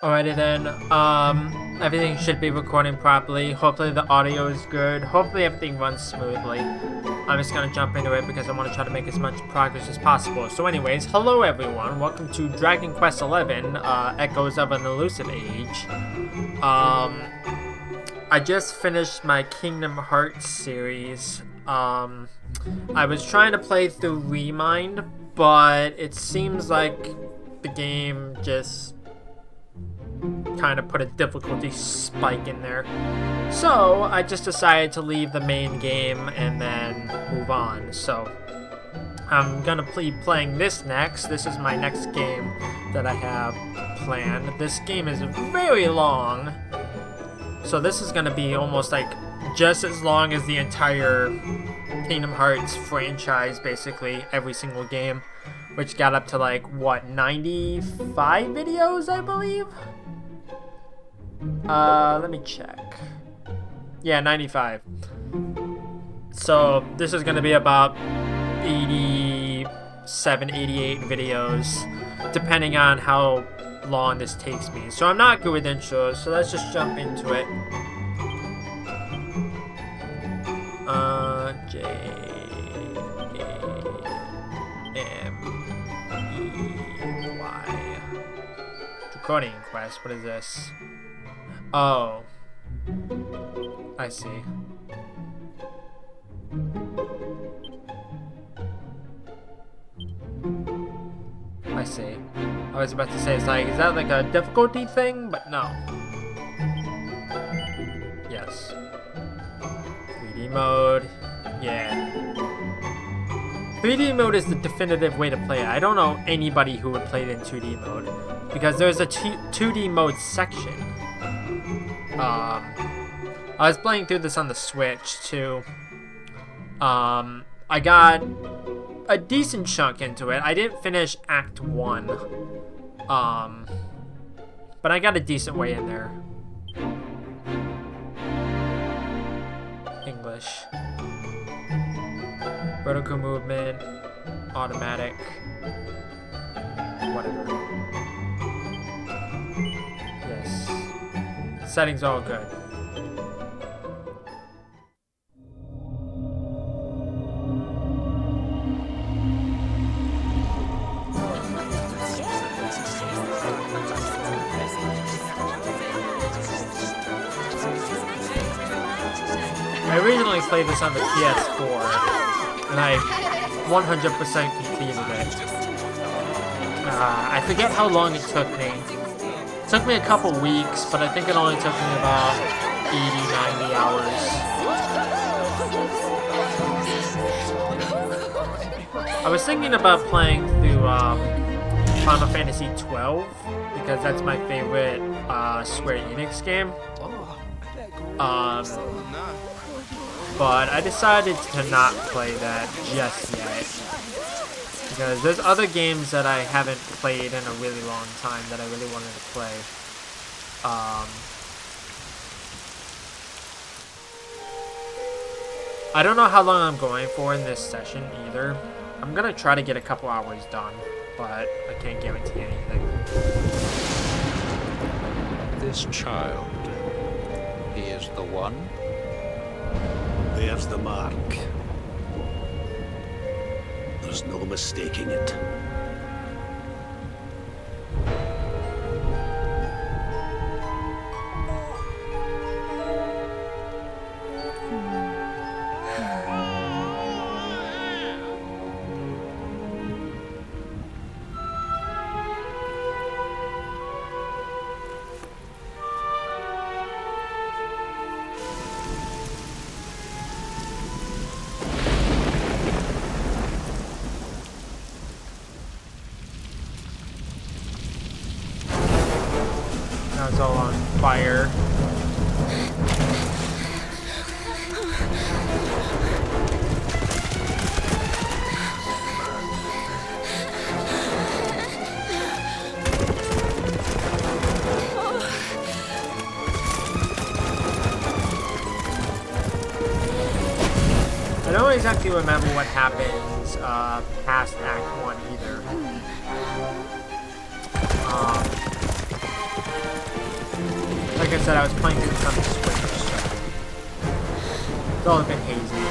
Alrighty then, everything should be recording properly. Hopefully the audio is good. Hopefully everything runs smoothly. I'm just gonna jump into it because I want to try to make as much progress as possible. So anyways, hello everyone. Welcome to Dragon Quest XI, Echoes of an Elusive Age. I just finished my Kingdom Hearts series. I was trying to play through Remind, but it seems like the game just kind of put a difficulty spike in there. So I just decided to leave the main game and then move on. So I'm gonna be playing this next. This is my next game that I have planned. This game is very long, so this is gonna be almost like just as long as the entire Kingdom Hearts franchise, basically every single game, which got up to like what, 95 videos, I believe. Let me check. Yeah, 95. So this is gonna be about 87, 88 videos, depending on how long this takes me. So I'm not good with intros, so let's just jump into it. J A M E Y. Draconian Quest. What is this? Oh, I see. I see. I was about to say, it's like, is that like a difficulty thing? But no. Yes. 3D mode. Yeah. 3D mode is the definitive way to play it. I don't know anybody who would play it in 2D mode, because there's a 2D mode section. I was playing through this on the Switch too. I got a decent chunk into it. I didn't finish Act 1. But I got a decent way in there. English. Vertical movement. Automatic. Whatever. Yes. Settings all good. I originally played this on the PS4, and I 100% completed it. I forget how long it took me. It took me a couple weeks, but I think it only took me about 80, 90 hours. I was thinking about playing through Final Fantasy XII, because that's my favorite Square Enix game. But I decided to not play that just yet, because there's other games that I haven't played in a really long time that I really wanted to play. I don't know how long I'm going for in this session either. I'm gonna try to get a couple hours done, but I can't guarantee anything. This child, he is the one? There's the mark. There's no mistaking it. Now it's all on fire. I don't exactly remember what happens past Act 1 either. Like I said, I was playing through this on the Switch, so it's all a bit hazy.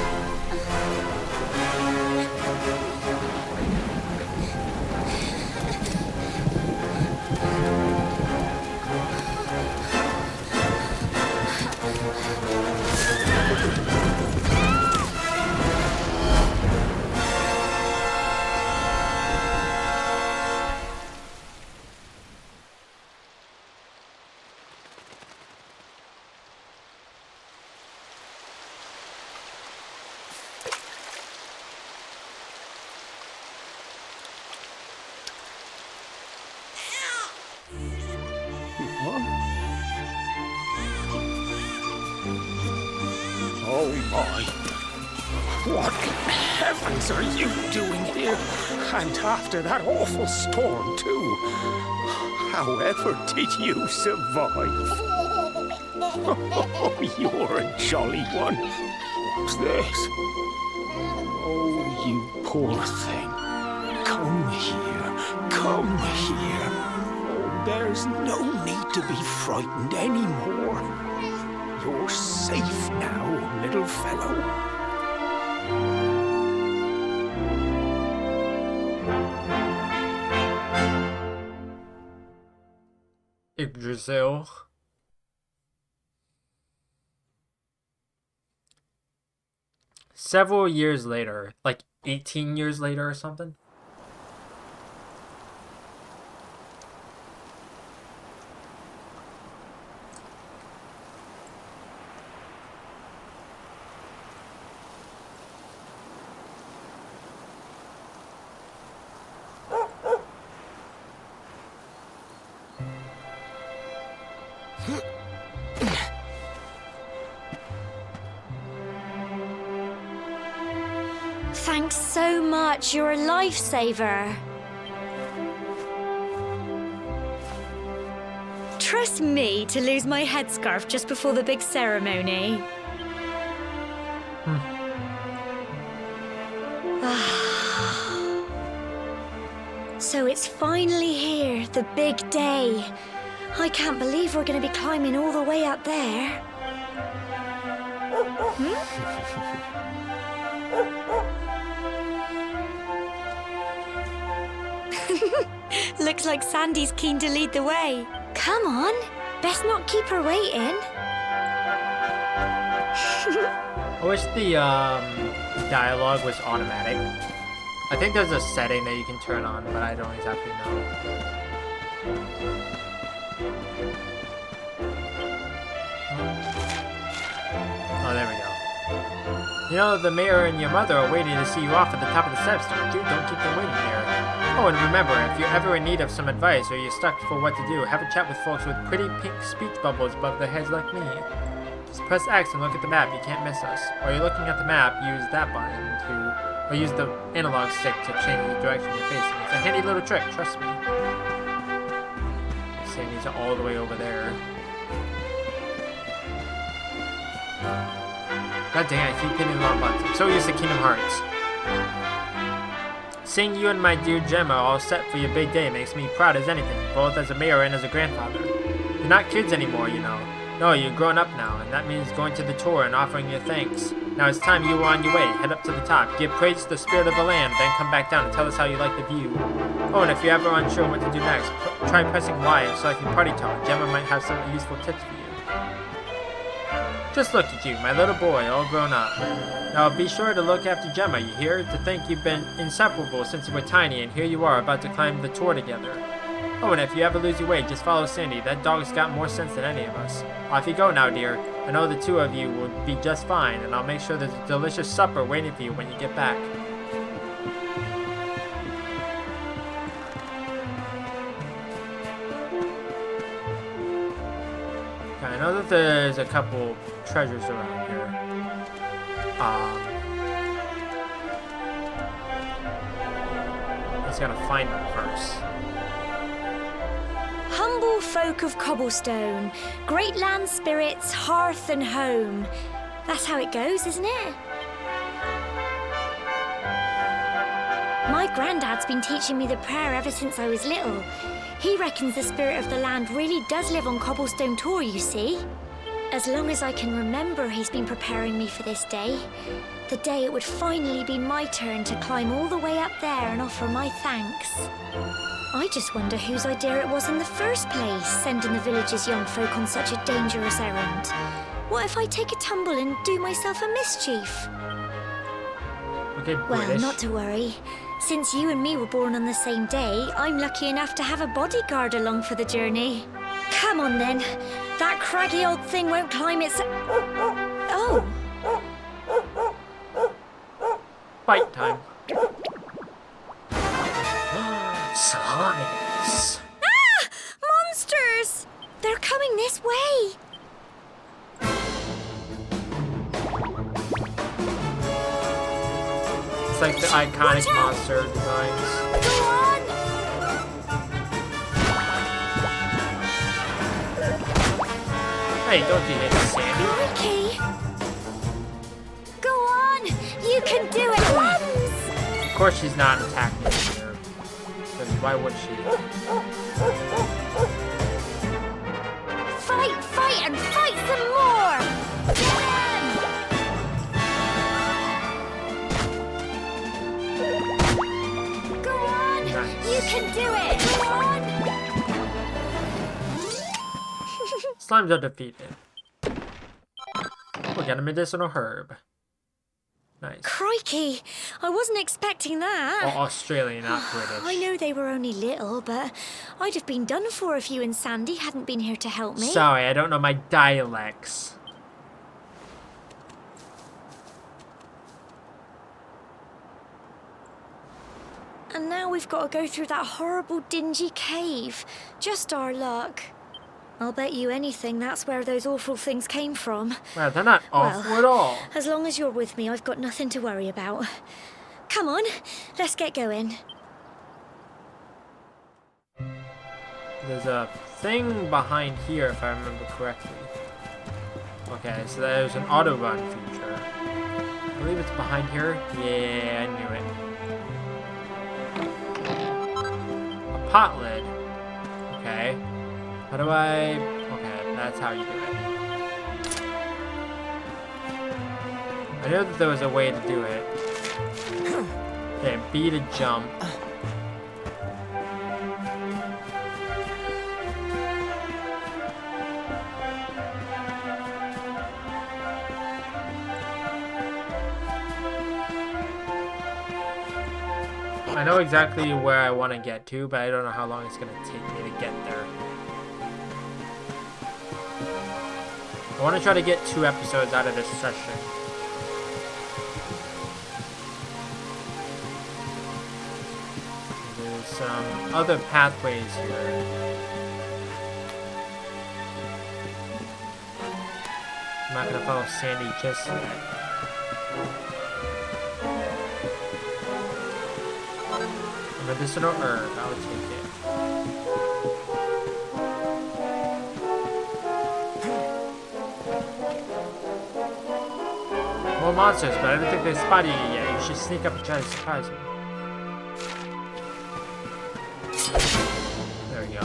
Oh my. What in heavens are you doing here? And after that awful storm, too. However did you survive? Oh, you're a jolly one. What's this? Oh, you poor thing. Come here. Come here. Oh, there's no need to be frightened anymore. You're safe now, little fellow. Yggdrasil. Several years later, like 18 years later or something. Thanks so much, you're a lifesaver. Trust me to lose my headscarf just before the big ceremony. So it's finally here, the big day. I can't believe we're going to be climbing all the way up there. Looks like Sandy's keen to lead the way. Come on, best not keep her waiting. I wish the dialogue was automatic. I think there's a setting that you can turn on, but I don't exactly know. Oh, there we go. You know, the mayor and your mother are waiting to see you off at the top of the steps. Don't keep them waiting there. Oh, and remember, if you're ever in need of some advice or you're stuck for what to do, have a chat with folks with pretty pink speech bubbles above their heads like me. Just press X and look at the map. You can't miss us. While you're looking at the map, use that button or use the analog stick to change the direction you're facing. It's a handy little trick, trust me. Sandy's all the way over there. God dang, I keep hitting the wrong buttons. I'm so used to Kingdom Hearts. Seeing you and my dear Gemma all set for your big day makes me proud as anything, both as a mayor and as a grandfather. You're not kids anymore, you know. No, you're grown up now, and that means going to the tour and offering your thanks. Now it's time you were on your way. Head up to the top, give praise to the spirit of the land, then come back down and tell us how you like the view. Oh, and if you're ever unsure what to do next, try pressing Y and selecting Party Talk. Gemma might have some useful tips for you. Just look at you, my little boy, all grown up. Now be sure to look after Gemma, you hear? To think you've been inseparable since you were tiny, and here you are about to climb the tour together. Oh, and if you ever lose your way, just follow Sandy. That dog's got more sense than any of us. Off you go now, dear. I know the two of you will be just fine, and I'll make sure there's a delicious supper waiting for you when you get back. Okay, I know that there's a couple treasures around here. Just gotta find them first. Humble folk of cobblestone, great land spirits, hearth and home. That's how it goes, isn't it? My granddad's been teaching me the prayer ever since I was little. He reckons the spirit of the land really does live on Cobblestone Tor, you see. As long as I can remember, he's been preparing me for this day. The day it would finally be my turn to climb all the way up there and offer my thanks. I just wonder whose idea it was in the first place, sending the village's young folk on such a dangerous errand. What if I take a tumble and do myself a mischief? Okay, Well, British. not to worry. Since you and me were born on the same day, I'm lucky enough to have a bodyguard along for the journey. Come on then. That craggy old thing won't climb its... Oh. Fight time. Slimes. Ah! Monsters! They're coming this way. It's like the iconic monster designs. Go on! Hey, don't you hit Sandy? Crikey! Go on! You can do it, Lums! Of course she's not attacking here. Because why would she? Fight, fight, and fight some more! Get him! Go on! Nice. You can do it! Go on! Slimes are defeated. We got a medicinal herb. Nice. Crikey! I wasn't expecting that. Oh, Australian, not British. I know they were only little, but I'd have been done for if you and Sandy hadn't been here to help me. Sorry, I don't know my dialects. And now we've got to go through that horrible, dingy cave. Just our luck. I'll bet you anything that's where those awful things came from. Wow, they're not awful at all. As long as you're with me, I've got nothing to worry about. Come on, let's get going. There's a thing behind here, if I remember correctly. Okay, so there's an auto run feature. I believe it's behind here. Yeah, I knew it. A pot lid. Okay. How do I... Okay, that's how you do it. I know that there was a way to do it. Okay, B to jump. I know exactly where I want to get to, but I don't know how long it's going to take me to get there. I want to try to get 2 episodes out of this session. There's some other pathways here. I'm not going to follow Sandy just yet. Medicinal herb, I would take it. More monsters, but I don't think they spotted you yet. You should sneak up and try to surprise them. There we go.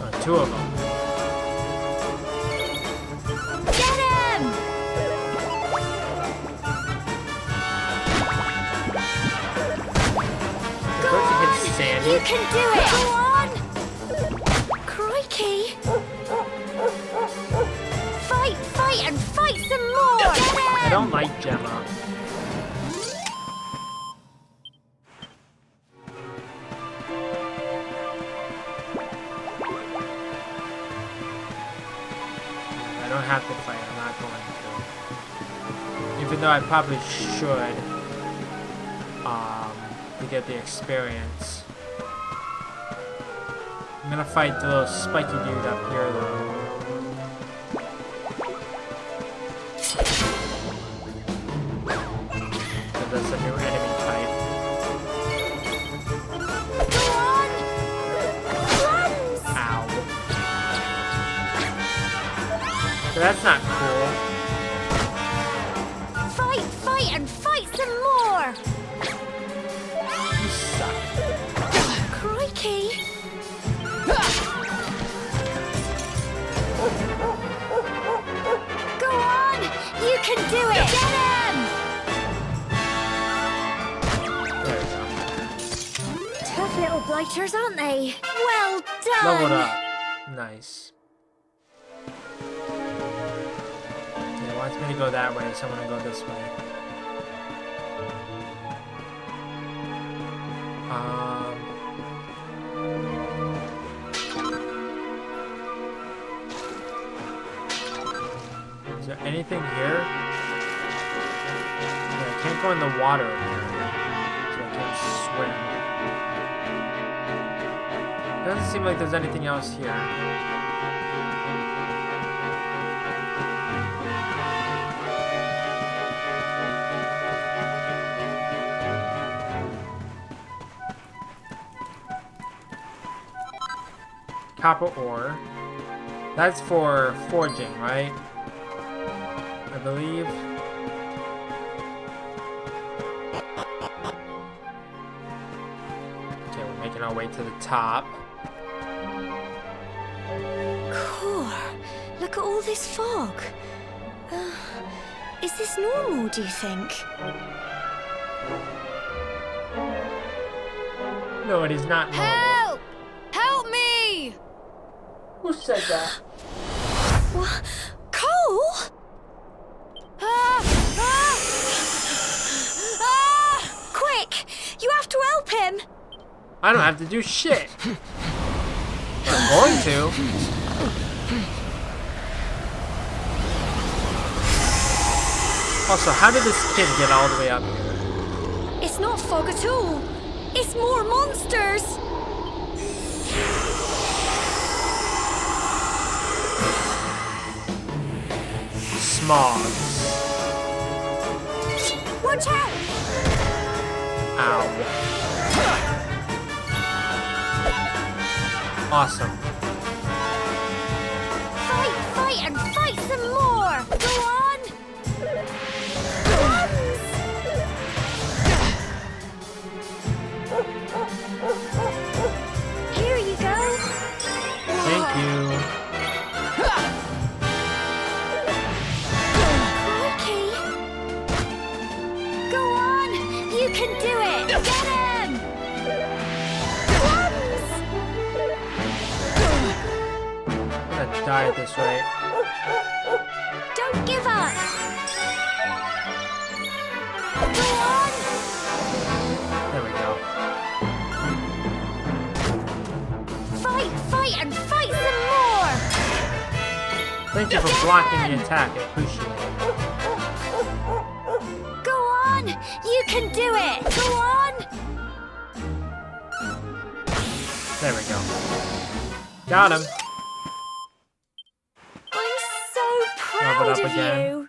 Oh, 2 of them. Get him! Don't you hit Sandy? You can do it! Go on! Crikey! Fight, fight, and fight some more! Get him! I don't like Gemma. I don't have to fight, I'm not going to. Even though I probably should, to get the experience. I'm gonna fight the little spiky dude up here though. So that's a new enemy type. Go on! Plums! Ow. So that's not cool. Fight, fight, and fight some more! tough little blighters, aren't they? Well done! Leveled up. Nice. Okay, it wants me to go that way, so I'm gonna go this way. Is there anything here? Yeah, I can't go in the water apparently, so I can't swim. Doesn't seem like there's anything else here. Copper ore. That's for forging, right? I believe. Okay, we're making our way to the top. Cool. Look at all this fog. Is this normal, do you think? No, it is not normal. Help! Help me! Who said that? What? Cole? Ah! Ah! Ah! Quick! You have to help him! I don't have to do shit. I'm going to. Also, how did this kid get all the way up here? It's not fog at all. It's more monsters! Smogs. Watch out! Ow. Awesome. Fight and fight some more! Go on! Here you go! Thank you. Crikey! Go on! You can do it! Get him! Crumbs! I'm gonna die at this rate. Don't give up! Go on! There we go. Fight and fight some more! Thank you for blocking the attack. I appreciate it. Go on! You can do it! Go on! There we go. Got him. I'm so Level proud up of again. you!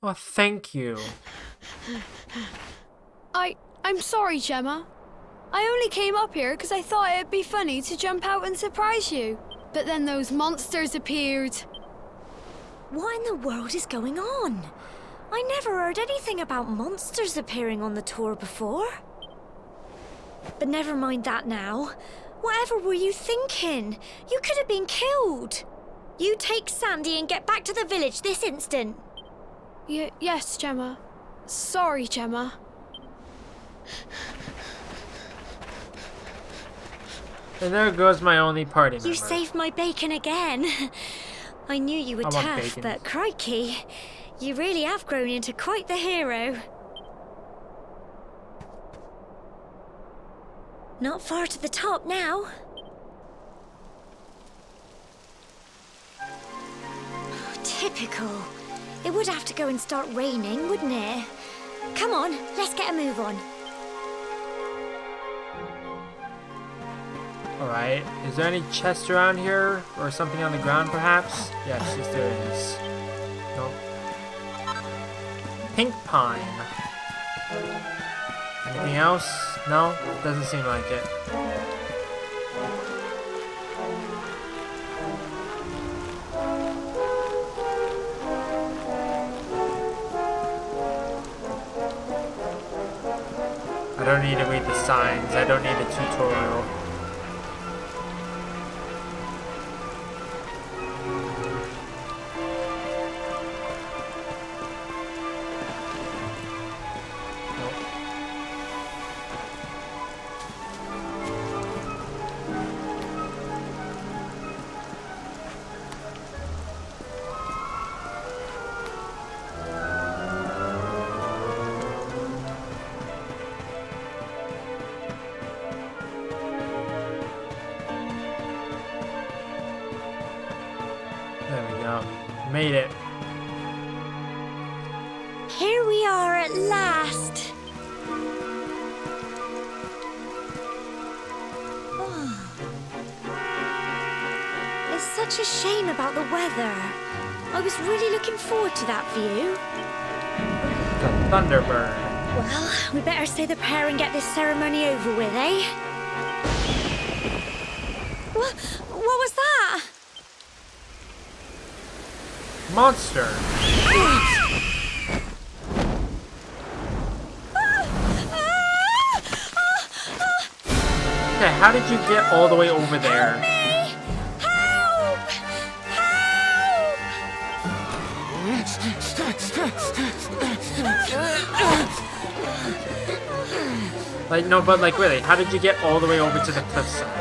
Oh, thank you. I'm sorry, Gemma. I only came up here because I thought it'd be funny to jump out and surprise you. But then those monsters appeared. What in the world is going on? I never heard anything about monsters appearing on the tour before. But never mind that now. Whatever were you thinking? You could have been killed. You take Sandy and get back to the village this instant. Yes, Gemma. Sorry, Gemma. And there goes my only party member. You saved my bacon again. I knew you were I want tough, bacon. but crikey, you really have grown into quite the hero. Not far to the top now. Typical. It would have to go and start raining, wouldn't it? Come on, let's get a move on. Alright. Is there any chests around here? Or something on the ground, perhaps? Yes, there is. Nope. Pink pine. Anything else? No? Doesn't seem like it. I don't need to read the signs. I don't need a tutorial. Made it. Here we are at last. Oh. It's such a shame about the weather. I was really looking forward to that view. The Thunderbird. Well, we better say the prayer and get this ceremony over with, eh? What was that? Monster. Okay, how did you get all the way over there? Help! Like, no, but like, really, how did you get all the way over to the cliffside?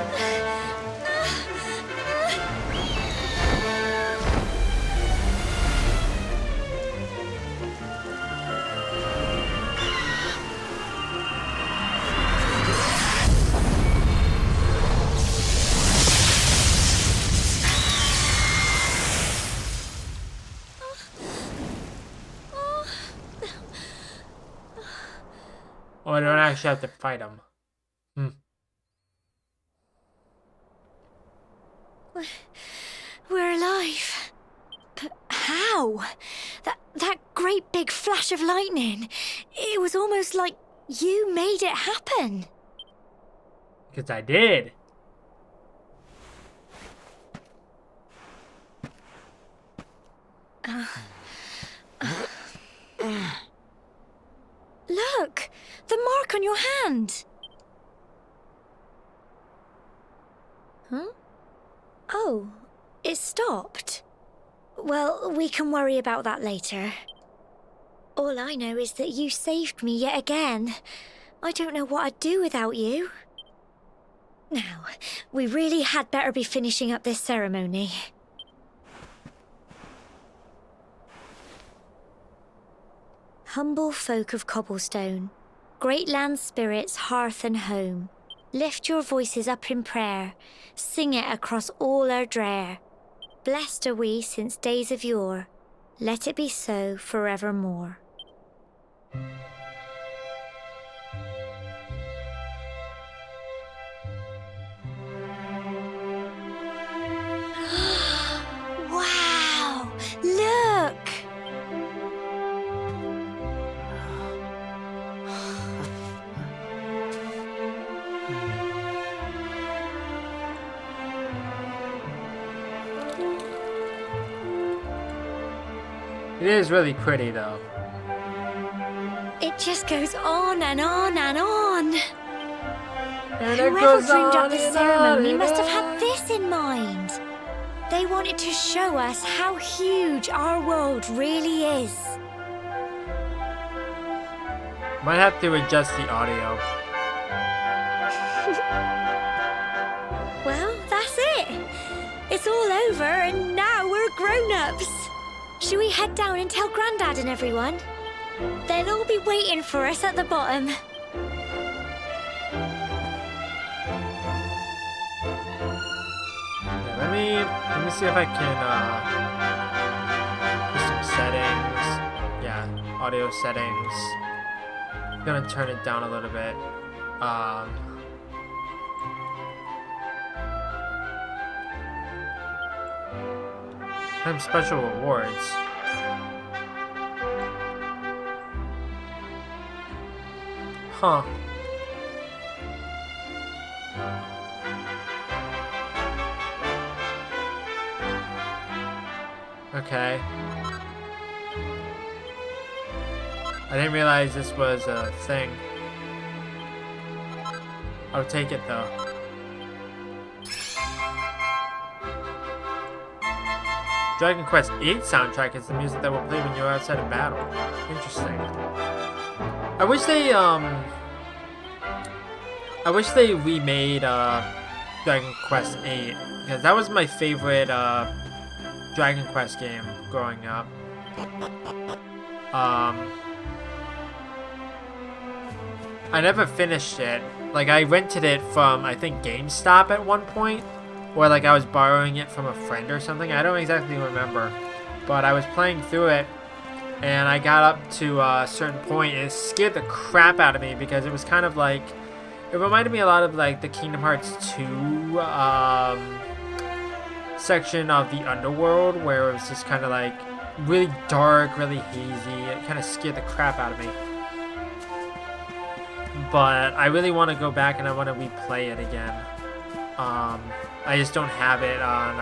Oh, I don't actually have to fight him. We're alive. But how? That great big flash of lightning. It was almost like you made it happen. Because I did. Look, the mark on your hand. Huh? Oh, it stopped. Well, we can worry about that later. All I know is that you saved me yet again. I don't know what I'd do without you. Now, we really had better be finishing up this ceremony. Humble folk of Cobblestone, great land spirits, hearth and home, lift your voices up in prayer, sing it across all our drear. Blessed are we since days of yore, let it be so forevermore. Wow! Look! It is really pretty, though. It just goes on and on and on. And it Whoever goes dreamed on up this and ceremony on must have and had this in mind. They wanted to show us how huge our world really is. Might have to adjust the audio. Well, that's it. It's all over and now we're grown-ups. Should we head down and tell Grandad and everyone? They'll all be waiting for us at the bottom. Yeah, let me see if I can do some settings. Yeah, audio settings. I'm gonna turn it down a little bit. Claim special rewards. Huh. Okay. I didn't realize this was a thing. I'll take it though. Dragon Quest VIII soundtrack is the music that will play when you're outside of battle. Interesting. I wish they remade Dragon Quest VIII, because that was my favorite Dragon Quest game growing up. I never finished it. Like, I rented it from, I think, GameStop at one point. Or, like, I was borrowing it from a friend or something. I don't exactly remember. but I was playing through it, and I got up to a certain point, and it scared the crap out of me because it was kind of like, it reminded me a lot of like the Kingdom Hearts 2 section of the underworld, where it was just kind of like really dark, really hazy. It kind of scared the crap out of me. But I really want to go back and I want to replay it again. I just don't have it on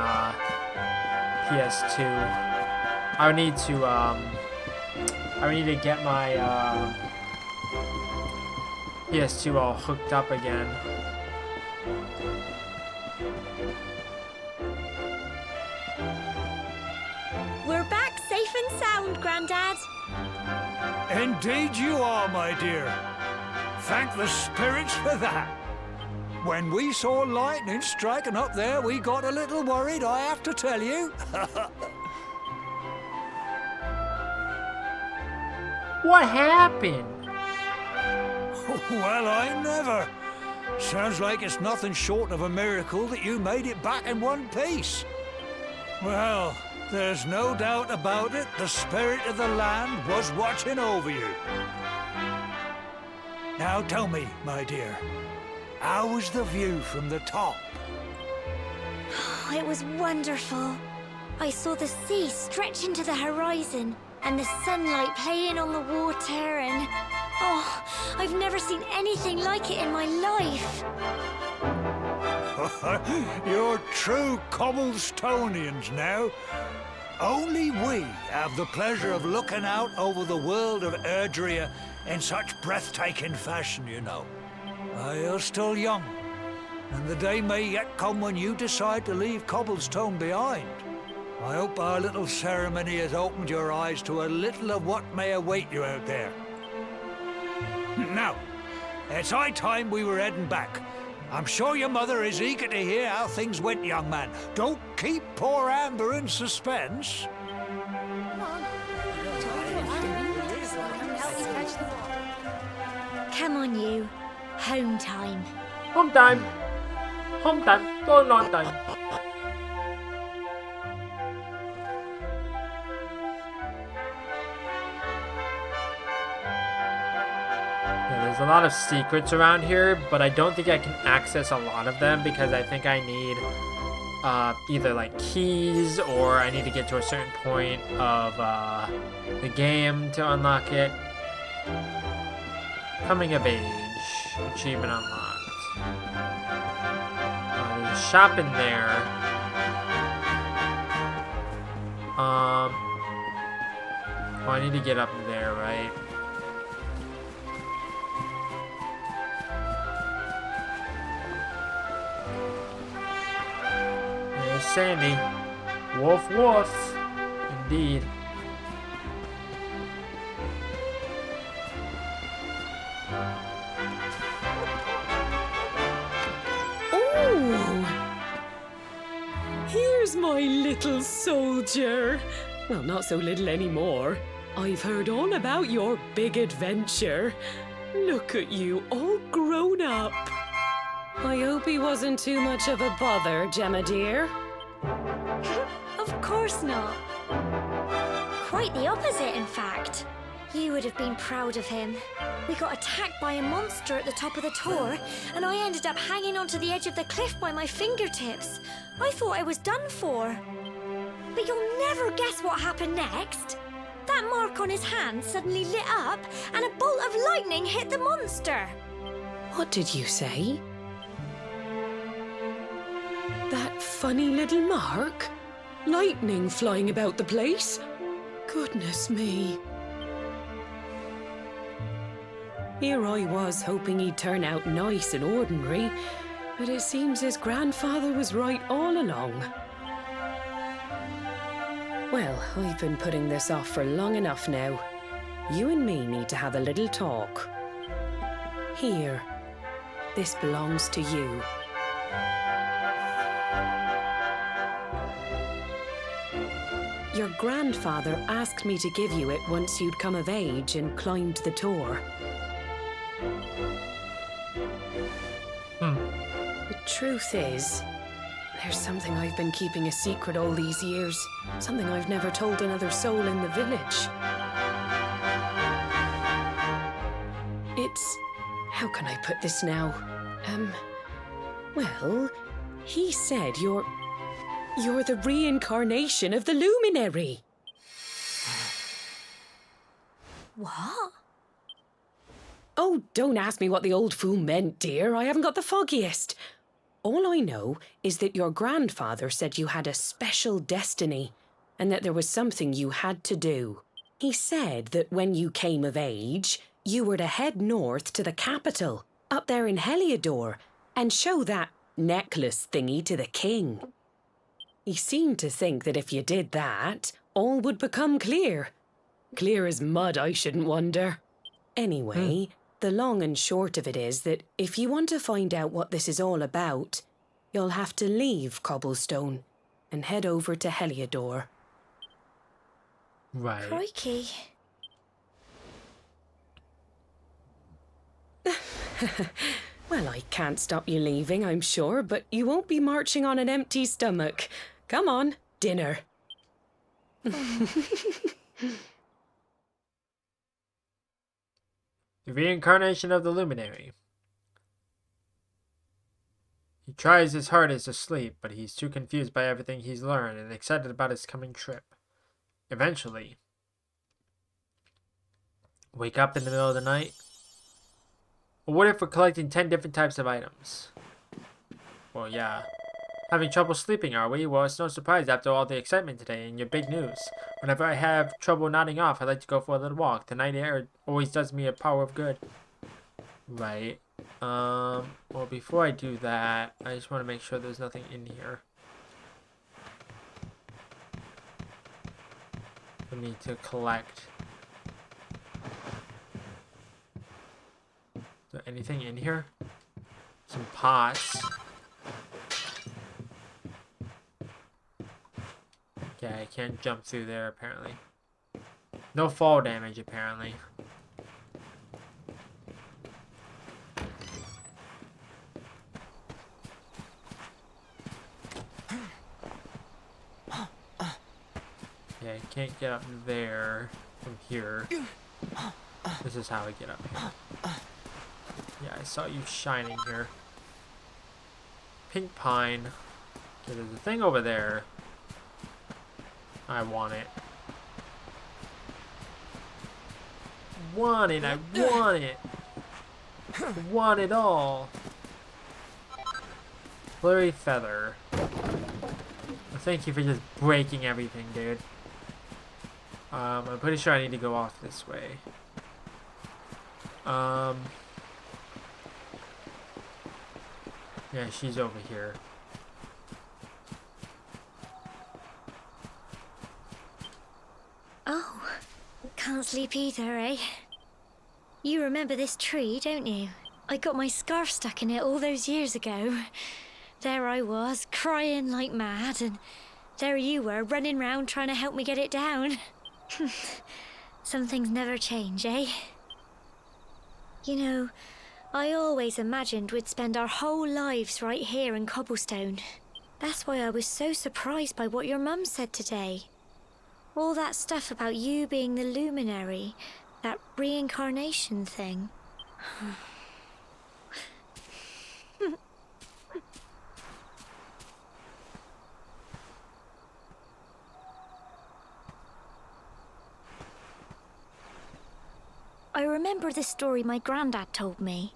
PS2. I would need to get my PS2 all hooked up again. We're back safe and sound, Grandad. Indeed you are, my dear. Thank the spirits for that. When we saw lightning striking up there, we got a little worried, I have to tell you. What happened? Well, I never. Sounds like it's nothing short of a miracle that you made it back in one piece. Well, there's no doubt about it, the spirit of the land was watching over you. Now tell me, my dear, how was the view from the top? It was wonderful. I saw the sea stretch into the horizon and the sunlight playing on the water and... Oh, I've never seen anything like it in my life. You're true Cobblestonians now. Only we have the pleasure of looking out over the world of Erdrea in such breathtaking fashion, you know. You're still young, and the day may yet come when you decide to leave Cobblestone behind. I hope our little ceremony has opened your eyes to a little of what may await you out there. Now, it's high time we were heading back. I'm sure your mother is eager to hear how things went, young man. Don't keep poor Amber in suspense. Come on, you. Home time. Home time. Home time. Going on time. Yeah, there's a lot of secrets around here, but I don't think I can access a lot of them because I think I need either like keys or I need to get to a certain point of the game to unlock it. Coming of age. Achievement unlocked. There's a shop in there. Oh, I need to get up there, right? There's Sandy. Woof woof. Indeed. Here's my little soldier. Well, not so little anymore. I've heard all about your big adventure. Look at you, all grown up. I hope he wasn't too much of a bother, Gemma dear. Of course not. Quite the opposite, in fact. You would have been proud of him. We got attacked by a monster at the top of the tour, and I ended up hanging onto the edge of the cliff by my fingertips. I thought I was done for. But you'll never guess what happened next. That mark on his hand suddenly lit up, and a bolt of lightning hit the monster. What did you say? That funny little mark? Lightning flying about the place? Goodness me. Here I was hoping he'd turn out nice and ordinary, but it seems his grandfather was right all along. Well, I've been putting this off for long enough now. You and me need to have a little talk. Here, this belongs to you. Your grandfather asked me to give you it once you'd come of age and climbed the tour. The truth is, There's something I've been keeping a secret all these years. Something I've never told another soul in the village. It's... how can I put this now? Well, he said you're the reincarnation of the luminary. What? Oh, don't ask me what the old fool meant, dear. I haven't got the foggiest. All I know is that your grandfather said you had a special destiny and that there was something you had to do. He said that when you came of age, you were to head north to the capital, up there in Heliodor, and show that necklace thingy to the king. He seemed to think that if you did that, all would become clear. Clear as mud, I shouldn't wonder. Anyway, the long and short of it is that if you want to find out what this is all about, you'll have to leave Cobblestone and head over to Heliodor. Right. Crikey. Well, I can't stop you leaving, I'm sure, but you won't be marching on an empty stomach. Come on, dinner. The reincarnation of the luminary. He tries his hardest to sleep, but he's too confused by everything he's learned and excited about his coming trip. Eventually, wake up in the middle of the night. Well, what if we're collecting 10 different types of items? Well, yeah. Having trouble sleeping, are we? Well, it's no surprise after all the excitement today and your big news. Whenever I have trouble nodding off, I like to go for a little walk. The night air always does me a power of good. Right. Well, before I do that, I just want to make sure there's nothing in here for me to collect. Is there anything in here? Some pots. Okay, I can't jump through there apparently. No fall damage apparently. Yeah, I can't get up there from here. This is how I get up here. Yeah, I saw you shining here. Pink pine. Okay, there's a thing over there. I want it. Want it, I want it. I want it all. Blurry feather. Well, thank you for just breaking everything, dude. I'm pretty sure I need to go off this way. Yeah, she's over here. Oh, can't sleep either, eh? You remember this tree, don't you? I got my scarf stuck in it all those years ago. There I was, crying like mad, and there you were, running round trying to help me get it down. Some things never change, eh? You know, I always imagined we'd spend our whole lives right here in Cobblestone. That's why I was so surprised by what your mum said today. All that stuff about you being the luminary, that reincarnation thing. I remember the story my granddad told me.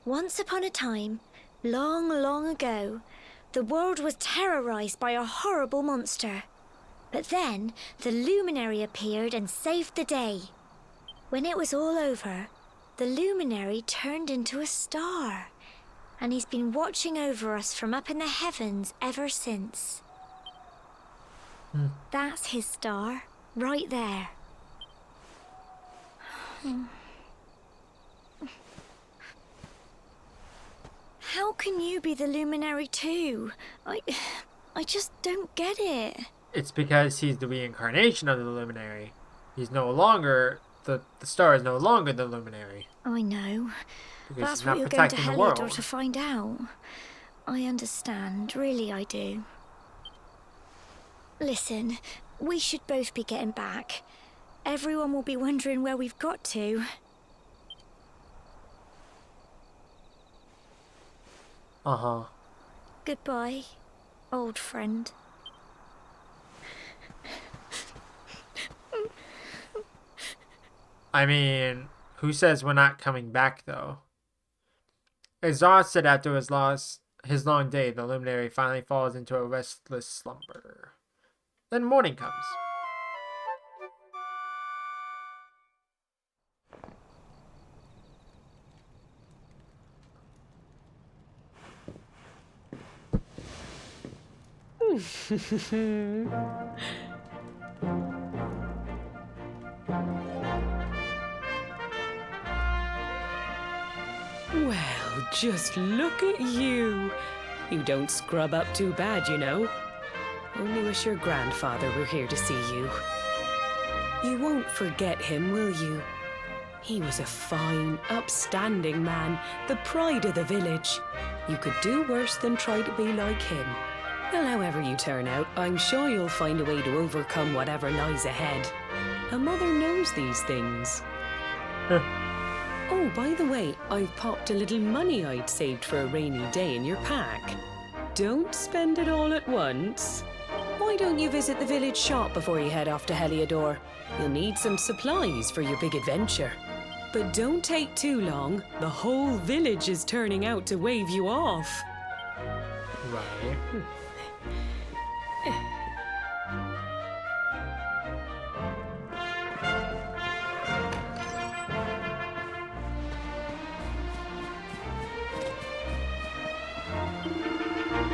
Once upon a time, long, long ago, the world was terrorized by a horrible monster. But then, the luminary appeared and saved the day. When it was all over, the luminary turned into a star. And he's been watching over us from up in the heavens ever since. That's his star, right there. How can you be the luminary too? I just don't get it. It's because he's the reincarnation of the luminary. He's no longer, the star is no longer the luminary. I know. Because That's he's what not you're going to protecting the Heliodor world. to find out. I understand, really I do. Listen, we should both be getting back. Everyone will be wondering where we've got to. Uh-huh. Goodbye, old friend. I mean, who says we're not coming back, though? Exhausted after his long day, the luminary finally falls into a restless slumber. Then morning comes. Well, just look at you. You don't scrub up too bad, you know. Only wish your grandfather were here to see you. You won't forget him, will you? He was a fine, upstanding man, the pride of the village. You could do worse than try to be like him. Well, however you turn out, I'm sure you'll find a way to overcome whatever lies ahead. A mother knows these things. Oh, by the way, I've popped a little money I'd saved for a rainy day in your pack. Don't spend it all at once. Why don't you visit the village shop before you head off to Heliodor? You'll need some supplies for your big adventure. But don't take too long. The whole village is turning out to wave you off. Right.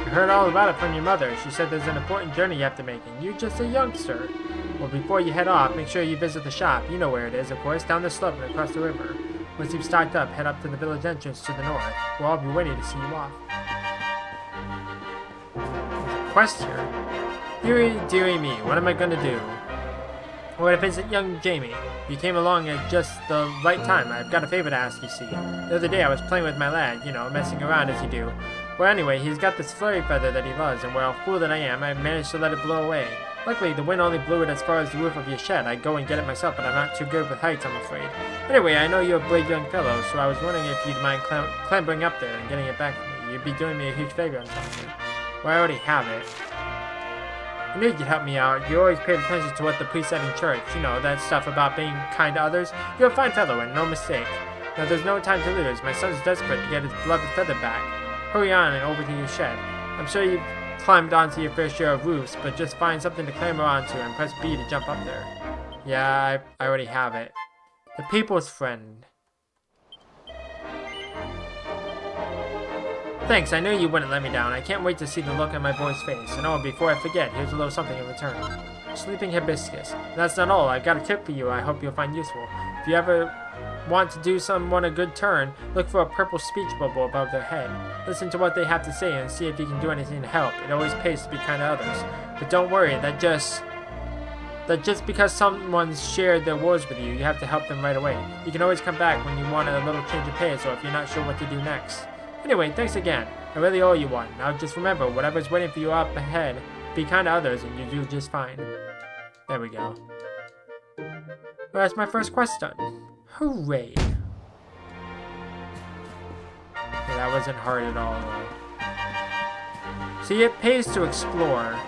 I heard all about it from your mother. She said there's an important journey you have to make, and you're just a youngster. Well, before you head off, make sure you visit the shop. You know where it is, of course, down the slope and across the river. Once you've stocked up, head up to the village entrance to the north. We'll all be waiting to see you off. There's a quest here. Dearie me, what am I gonna do? What if it's young Jamie? You came along at just the right time. I've got a favor to ask, you see. The other day I was playing with my lad, you know, messing around as you do. Well, anyway, he's got this flurry feather that he loves, and well, fool that I am, I managed to let it blow away. Luckily, the wind only blew it as far as the roof of your shed. I'd go and get it myself, but I'm not too good with heights, I'm afraid. Anyway, I know you're a brave young fellow, so I was wondering if you'd mind clambering up there and getting it back for me. You'd be doing me a huge favor, I'm telling you. Well, I already have it. I knew you'd help me out. You always paid attention to what the priest said in church. You know, that stuff about being kind to others. You're a fine fellow, and no mistake. Now, there's no time to lose. My son's desperate to get his beloved feather back. Hurry on and over to your shed. I'm sure you've climbed onto your fair share of roofs, but just find something to clamber onto and press B to jump up there. Yeah, I already have it. The people's friend. Thanks, I knew you wouldn't let me down. I can't wait to see the look on my boy's face. And oh, before I forget, here's a little something in return. Sleeping hibiscus. And that's not all. I've got a tip for you I hope you'll find useful. If you ever want to do someone a good turn, look for a purple speech bubble above their head. Listen to what they have to say and see if you can do anything to help. It always pays to be kind to others. But don't worry, that just because someone's shared their woes with you, you have to help them right away. You can always come back when you want a little change of pace or if you're not sure what to do next. Anyway, thanks again. I really owe you one. Now just remember, whatever's waiting for you up ahead, be kind to others and you do just fine. There we go. Well, that's my first quest done. Hooray. Yeah, that wasn't hard at all, though. See, it pays to explore.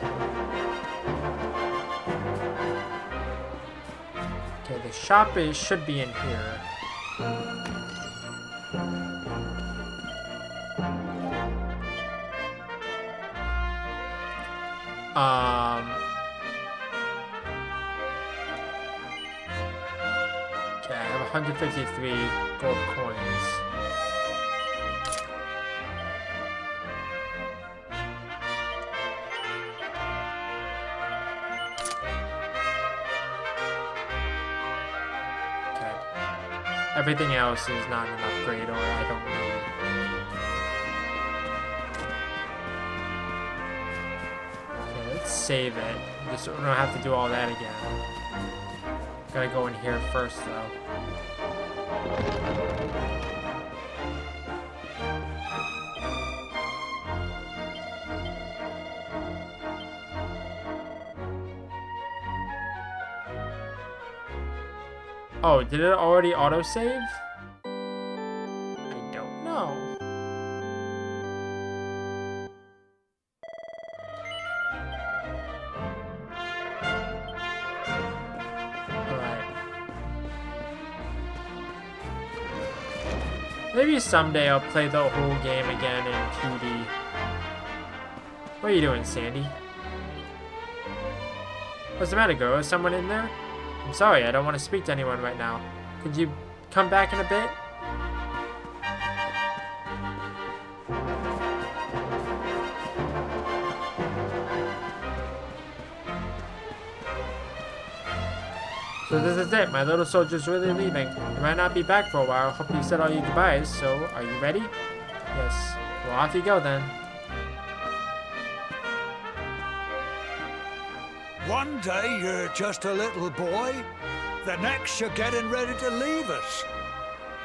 Okay, the shop should be in here. Okay, I have 153 gold coins. Okay. Everything else is not an upgrade or I don't need. Save it. Just don't have to do all that again. Gotta go in here first, though. Oh, did it already autosave? I don't know. Maybe someday I'll play the whole game again in 2D. What are you doing, Sandy? What's the matter, girl? Is someone in there? I'm sorry, I don't want to speak to anyone right now. Could you come back in a bit? So this is it. My little soldier's really leaving. He might not be back for a while. Hope you said all your goodbyes. So, are you ready? Yes. Well, off you go then. One day you're just a little boy, the next you're getting ready to leave us.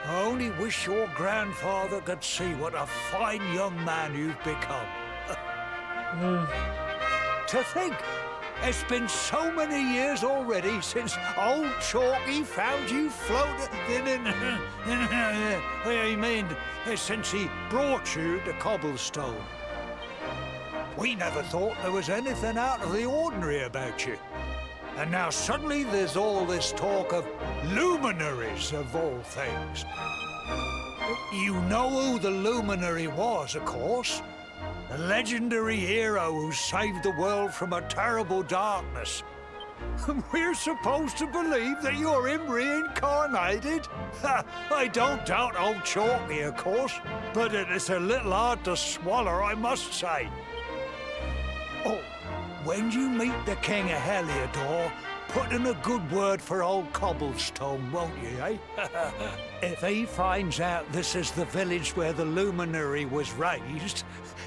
I only wish your grandfather could see what a fine young man you've become. To think, it's been so many years already since old Chalky found you floating I mean, since he brought you to Cobblestone. We never thought there was anything out of the ordinary about you. And now suddenly there's all this talk of luminaries, of all things. You know who the luminary was, of course. The legendary hero who saved the world from a terrible darkness. We're supposed to believe that you're him reincarnated? I don't doubt old Chalky, of course, but it's a little hard to swallow, I must say. Oh, when you meet the King of Heliodor, put in a good word for old Cobblestone, won't you, eh? If he finds out this is the village where the luminary was raised,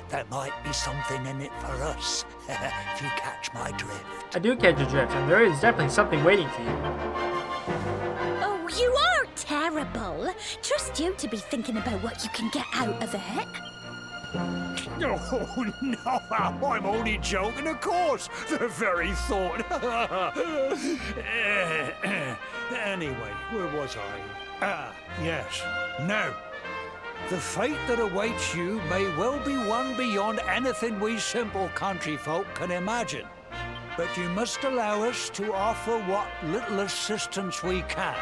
there might be something in it for us, if you catch my drift. I do catch your drift, and there is definitely something waiting for you. Oh, you are terrible. Trust you to be thinking about what you can get out of it. Oh, no, I'm only joking, of course. The very thought. Anyway, where was I? Ah, yes. Now, the fate that awaits you may well be one beyond anything we simple country folk can imagine. But you must allow us to offer what little assistance we can.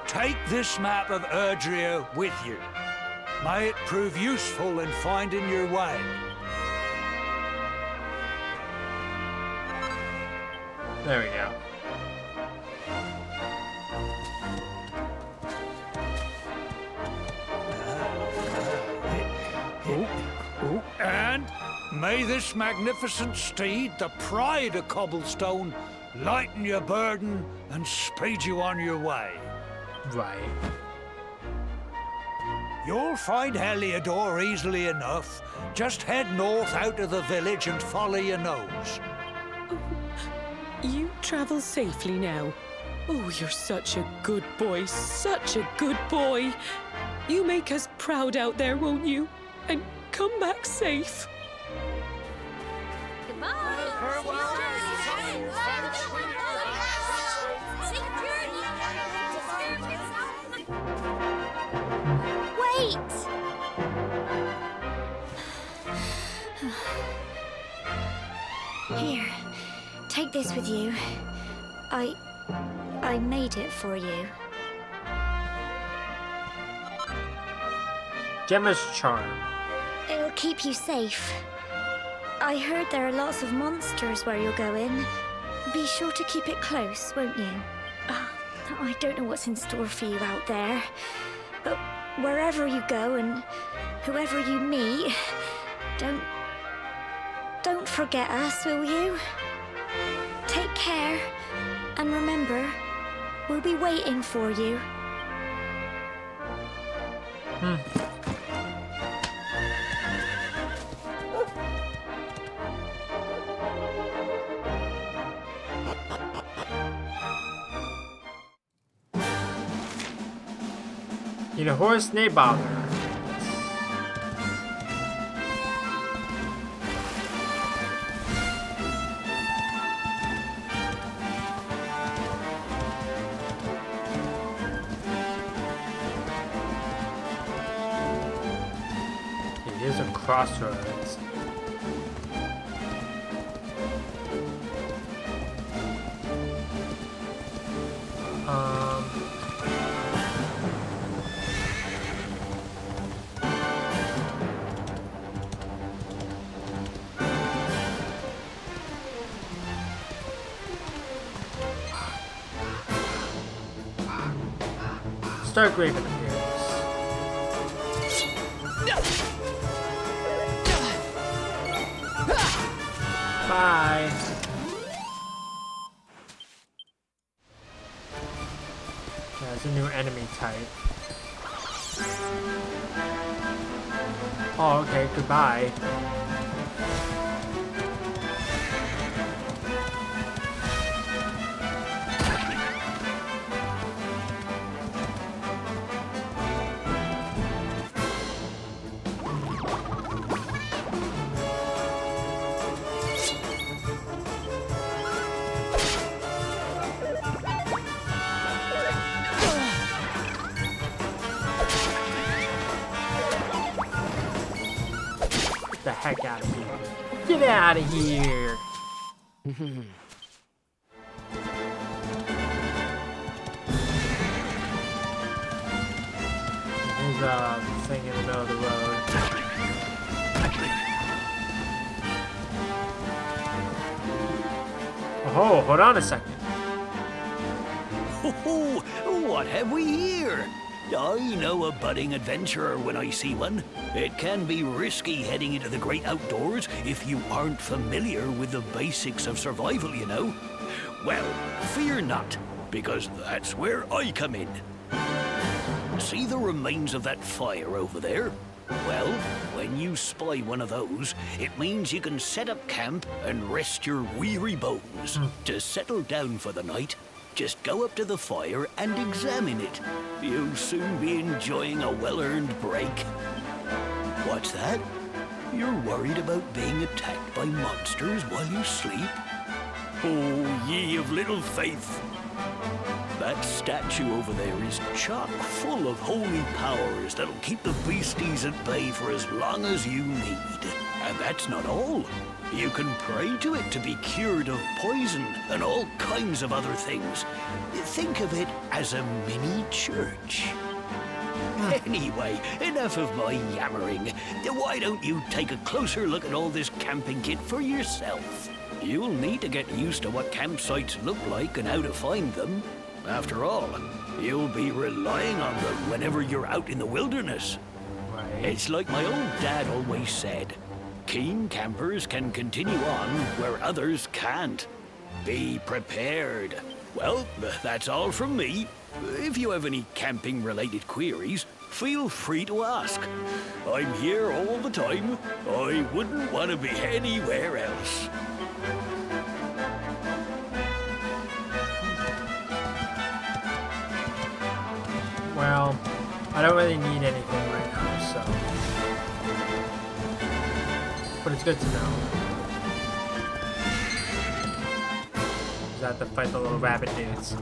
Take this map of Erdrea with you. May it prove useful in finding your way. There we go. And may this magnificent steed, the pride of Cobblestone, lighten your burden and speed you on your way. Right. You'll find Heliodor easily enough. Just head north out of the village and follow your nose. You travel safely now. Oh, you're such a good boy, such a good boy. You make us proud out there, won't you? And come back safe. Wait! Here, take this with you. I made it for you. Gemma's charm. It'll keep you safe. I heard there are lots of monsters where you're going. Be sure to keep it close, won't you? I don't know what's in store for you out there, but wherever you go and whoever you meet, don't forget us, will you? Take care, and remember, we'll be waiting for you. Need a horse, nay bother. here's a crossroads. Stargraven appears. Bye. There's a new enemy type. Oh, okay, goodbye. Get the heck out of here. Get out of here. There's a thing in the middle of the road. Oh, hold on a second. Oh, what have we here? I know a budding adventurer when I see one. It can be risky heading into the great outdoors if you aren't familiar with the basics of survival, you know. Well, fear not, because that's where I come in. See the remains of that fire over there? Well, when you spy one of those, it means you can set up camp and rest your weary bones. To settle down for the night, just go up to the fire and examine it. You'll soon be enjoying a well-earned break. What's that? You're worried about being attacked by monsters while you sleep? Oh, ye of little faith. That statue over there is chock full of holy powers that'll keep the beasties at bay for as long as you need. And that's not all. You can pray to it to be cured of poison and all kinds of other things. Think of it as a mini church. Anyway, enough of my yammering. Why don't you take a closer look at all this camping kit for yourself? You'll need to get used to what campsites look like and how to find them. After all, you'll be relying on them whenever you're out in the wilderness. Right. It's like my old dad always said, keen campers can continue on where others can't. Be prepared. Well, that's all from me. If you have any camping-related queries, feel free to ask. I'm here all the time. I wouldn't want to be anywhere else. Well, I don't really need anything right now, so. But it's good to know. I have to fight the little rabbit dudes.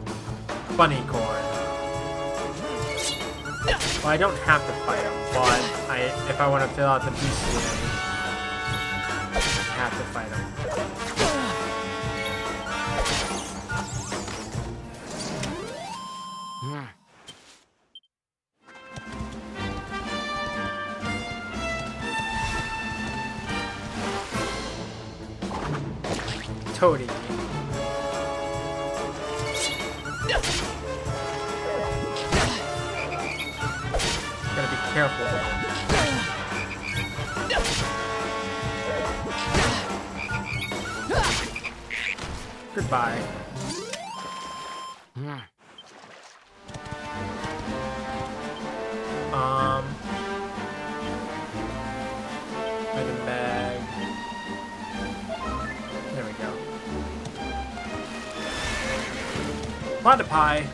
Bunny corn. Well, I don't have to fight them, but if I want to fill out the bestiary, I have to fight them. Toady. Gotta be careful. Goodbye. Item bag. There we go. Platypi.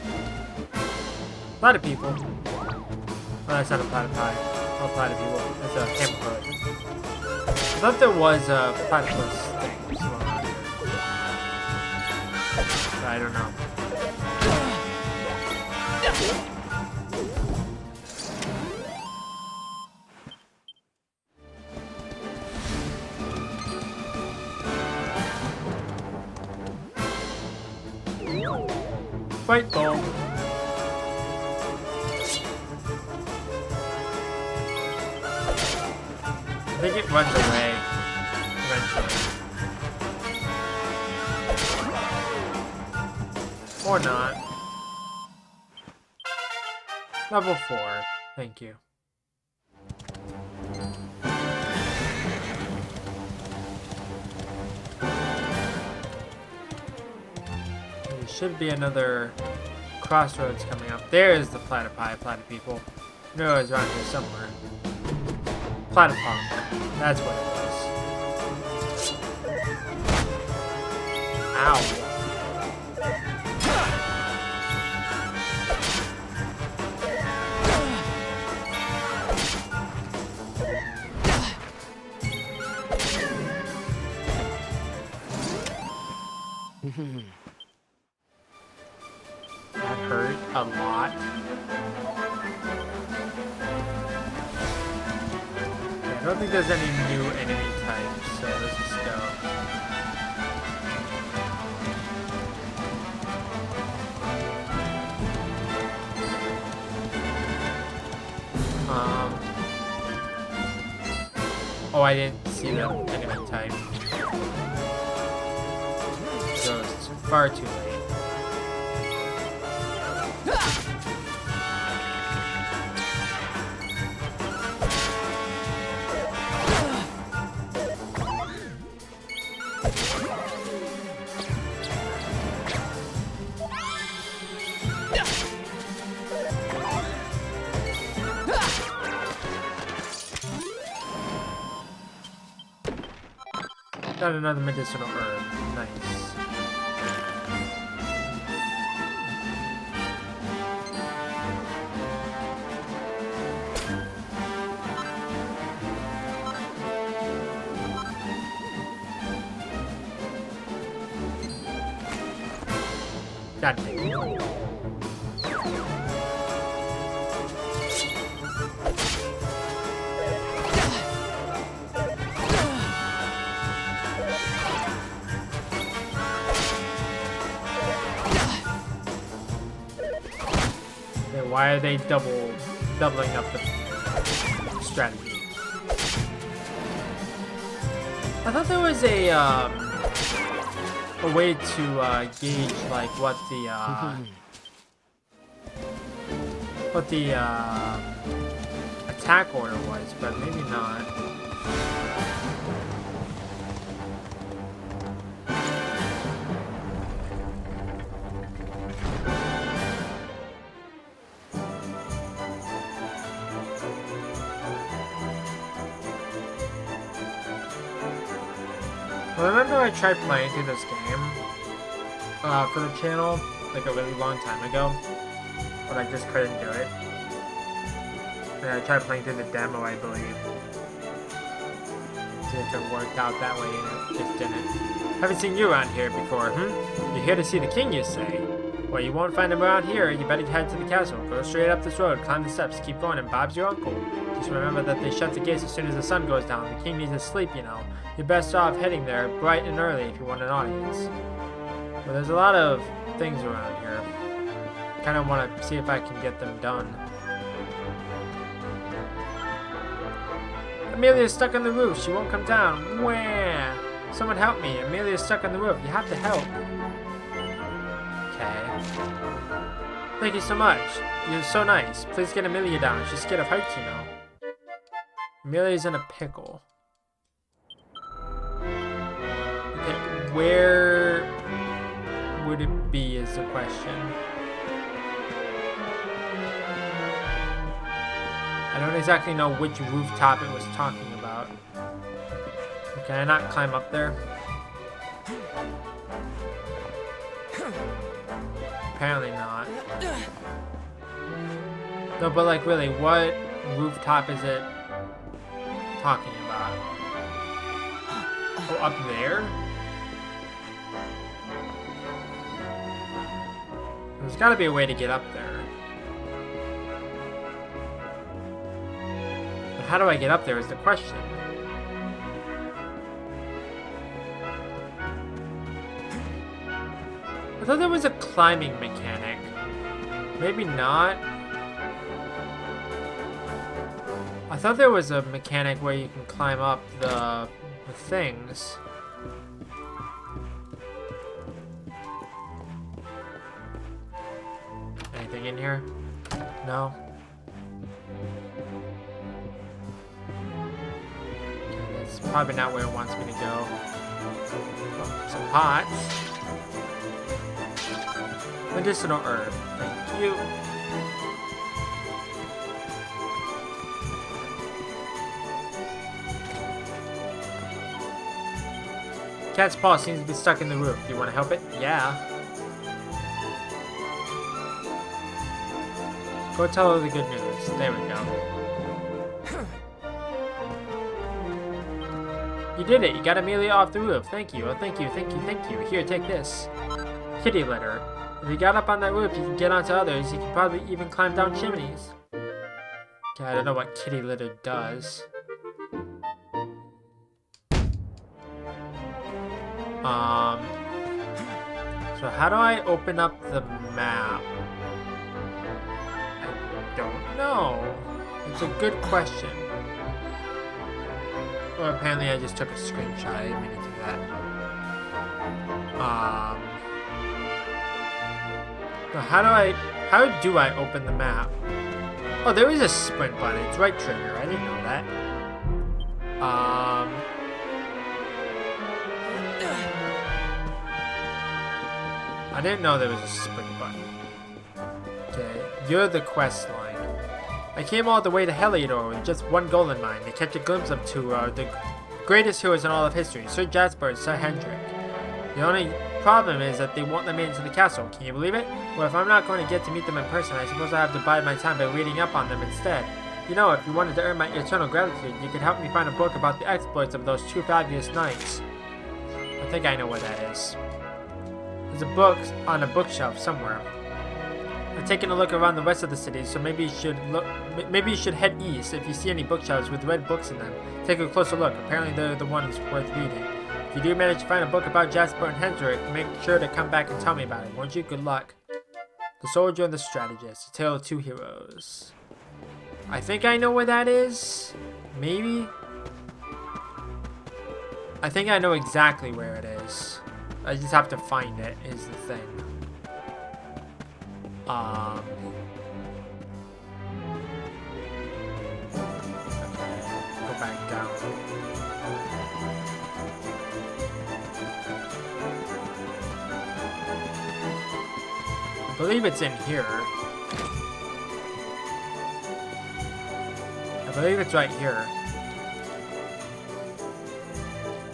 Platypeople. Oh, that's not a platypi. Oh, platypeople. That's a hammerfoot. I thought there was a platypus thing. But I don't know. Fight ball. I think it runs away eventually. Or not. Level 4. Thank you. There should be another crossroads coming up. There's the platypi, platypeople. I knew it was around here somewhere. Platypunk. That's what it was. Ow. That hurt a lot. I don't think there's any new enemy types, so let's just go. Oh, I didn't see the enemy type. So it's far too late. Got another medicinal herb. Nice. God dang it. Why are they doubling up the strategy? I thought there was a way to gauge like what the attack order was, but maybe not. Well, I remember I tried playing through this game for the channel like a really long time ago, but I just couldn't do it. And I tried playing through the demo, I believe. See if it worked out that way, and it just didn't. Haven't seen you around here before, You're here to see the king, you say? Well, you won't find him around here. You better head to the castle. Go straight up this road, climb the steps, keep going, and Bob's your uncle. Just remember that they shut the gates as soon as the sun goes down. The king needs to sleep, you know. You're best off heading there bright and early if you want an audience. Well, there's a lot of things around here. Kind of want to see if I can get them done. Amelia's stuck on the roof. She won't come down. Wah! Someone help me. Amelia's stuck on the roof. You have to help. Okay. Thank you so much. You're so nice. Please get Amelia down. She's scared of heights, you know. Amelia's in a pickle. Okay, where would it be is the question. I don't exactly know which rooftop it was talking about. Can I not climb up there? Apparently not. No, but like really, what rooftop is it talking about? Oh, up there? There's gotta be a way to get up there. But how do I get up there is the question. thought there was a climbing mechanic. Maybe not. I thought there was a mechanic where you can climb up the things. Anything in here? No? Okay, that's probably not where it wants me to go. Oh, some pots. Medicinal herb. Thank you. Cat's paw seems to be stuck in the roof. Do you want to help it? Yeah. Go tell her the good news. There we go. You did it. You got Amelia off the roof. Thank you. Oh, thank you, thank you, thank you. Here, take this. Kitty litter. If you got up on that roof, you can get onto others. You can probably even climb down chimneys. Okay, I don't know what kitty litter does. So how do I open up the map? I don't know. It's a good question. Well, apparently I just took a screenshot. I didn't mean to do that. So how do I open the map? Oh, there is a sprint button. It's right trigger. I didn't know that. I didn't know there was a sprint button. Okay, you're the quest line. I came all the way to Heliodor with just one goal in mind, to catch a glimpse of two the greatest heroes in all of history, Sir Jasper and Sir Hendrik. The only problem is that they won't let me into the castle. Can you believe it? Well, if I'm not going to get to meet them in person, I suppose I have to bide my time by reading up on them instead. You know, if you wanted to earn my eternal gratitude, you could help me find a book about the exploits of those two fabulous knights. I think I know where that is. There's a book on a bookshelf somewhere. I've taken a look around the rest of the city, so maybe you should head east. If you see any bookshelves with red books in them, take a closer look. Apparently they're the ones worth reading. If you do manage to find a book about Jasper and Hendrik, make sure to come back and tell me about it. Won't you? Good luck. The Soldier and the Strategist, a tale of two heroes. I think I know where that is. Maybe? I think I know exactly where it is. I just have to find it, is the thing. Okay, go back down. I believe it's in here. I believe it's right here.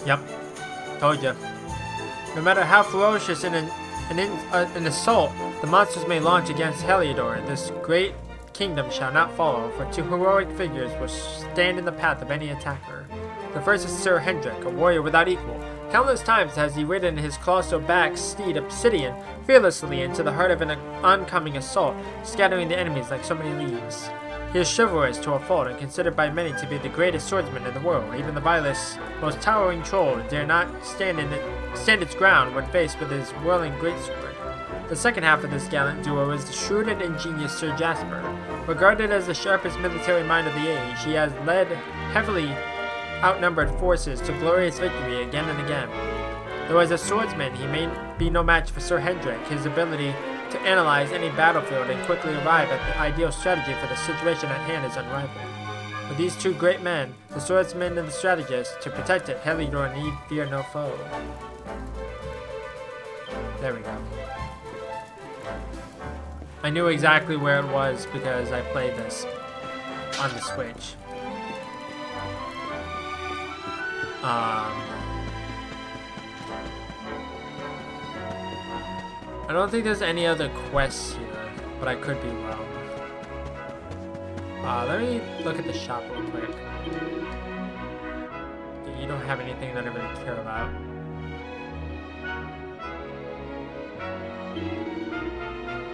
Yep. Told you. No matter how ferocious an assault the monsters may launch against Heliodor, this great kingdom shall not follow, for two heroic figures will stand in the path of any attacker. The first is Sir Hendrik, a warrior without equal. Countless times has he ridden his colossal-backed steed Obsidian fearlessly into the heart of an oncoming assault, scattering the enemies like so many leaves. He is chivalrous to a fault and considered by many to be the greatest swordsman in the world. Even the vilest, most towering troll dare not stand its ground when faced with his whirling greatsword. The second half of this gallant duo is the shrewd and ingenious Sir Jasper. Regarded as the sharpest military mind of the age, he has led heavily outnumbered forces to glorious victory again and again. Though as a swordsman, he may be no match for Sir Hendrik. His ability to analyze any battlefield and quickly arrive at the ideal strategy for the situation at hand is unrivaled. For these two great men, the swordsman and the strategist, to protect it, Heliodor need fear no foe. There we go. I knew exactly where it was because I played this on the Switch. I don't think there's any other quests here, but I could be wrong. Let me look at the shop real quick. You don't have anything that I really care about.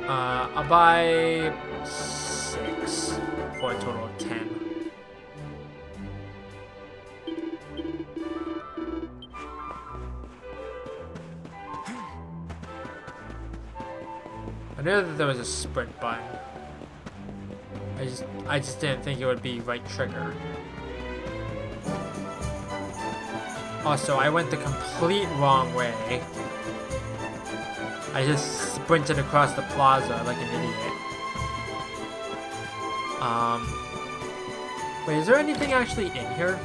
I'll buy 6 for a total of 10. I knew that there was a sprint button. I just didn't think it would be right trigger. Also, I went the complete wrong way. I just sprinted across the plaza like an idiot. Wait, is there anything actually in here?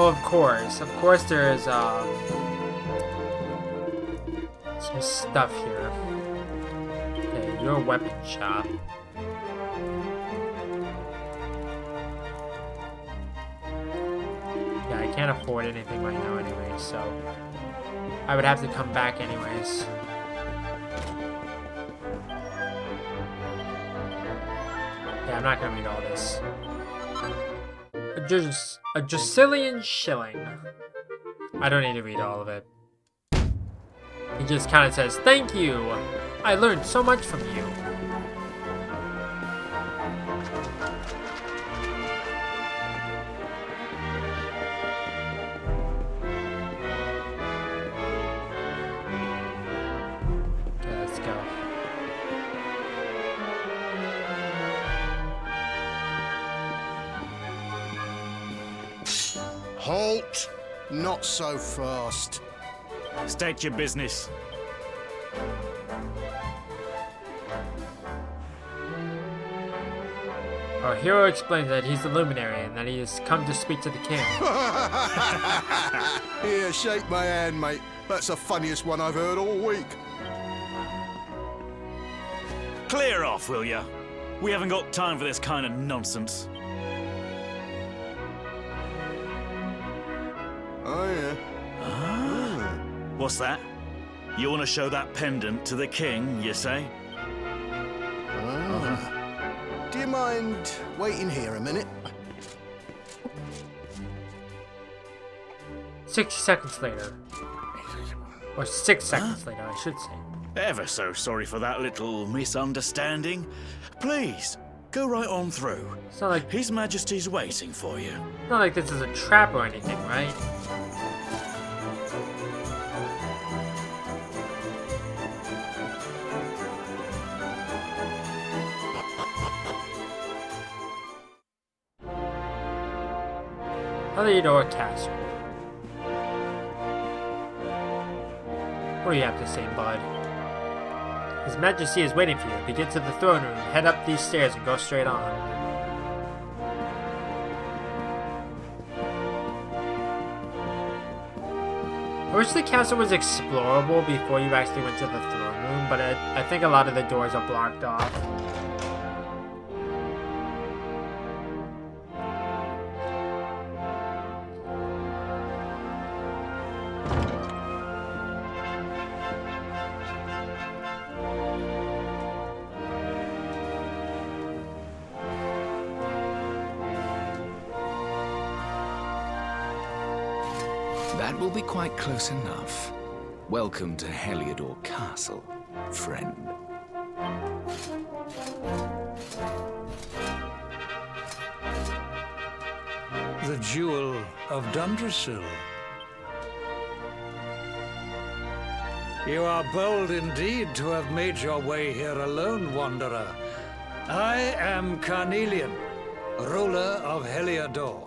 Oh, of course there is, some stuff here. Okay, you're a weapon shop. Yeah, I can't afford anything right now anyway, so I would have to come back anyways. Yeah, I'm not gonna read all this. A Dracilian shilling. I don't need to read all of it. He just kind of says, "Thank you! I learned so much from you." Okay, let's go. Halt! Not so fast. State your business. Our hero explains that he's the luminary and that he has come to speak to the king. Here, shake my hand, mate. That's the funniest one I've heard all week. Clear off, will ya? We haven't got time for this kind of nonsense. Oh, yeah. What's that? You want to show that pendant to the king, you say? Do you mind waiting here a minute? 60 seconds later. Or 6 seconds later, I should say. Ever so sorry for that little misunderstanding. Please, go right on through. It's not like His Majesty's waiting for you. this is a trap or anything, right? Heliodor Castle. What do you have to say, bud? His Majesty is waiting for you. To get to the throne room, head up these stairs and go straight on. I wish the castle was explorable before you actually went to the throne room, but I think a lot of the doors are blocked off. That will be quite close enough. Welcome to Heliodor Castle, friend. The Jewel of Dundrasil. You are bold indeed to have made your way here alone, Wanderer. I am Carnelian, ruler of Heliodor.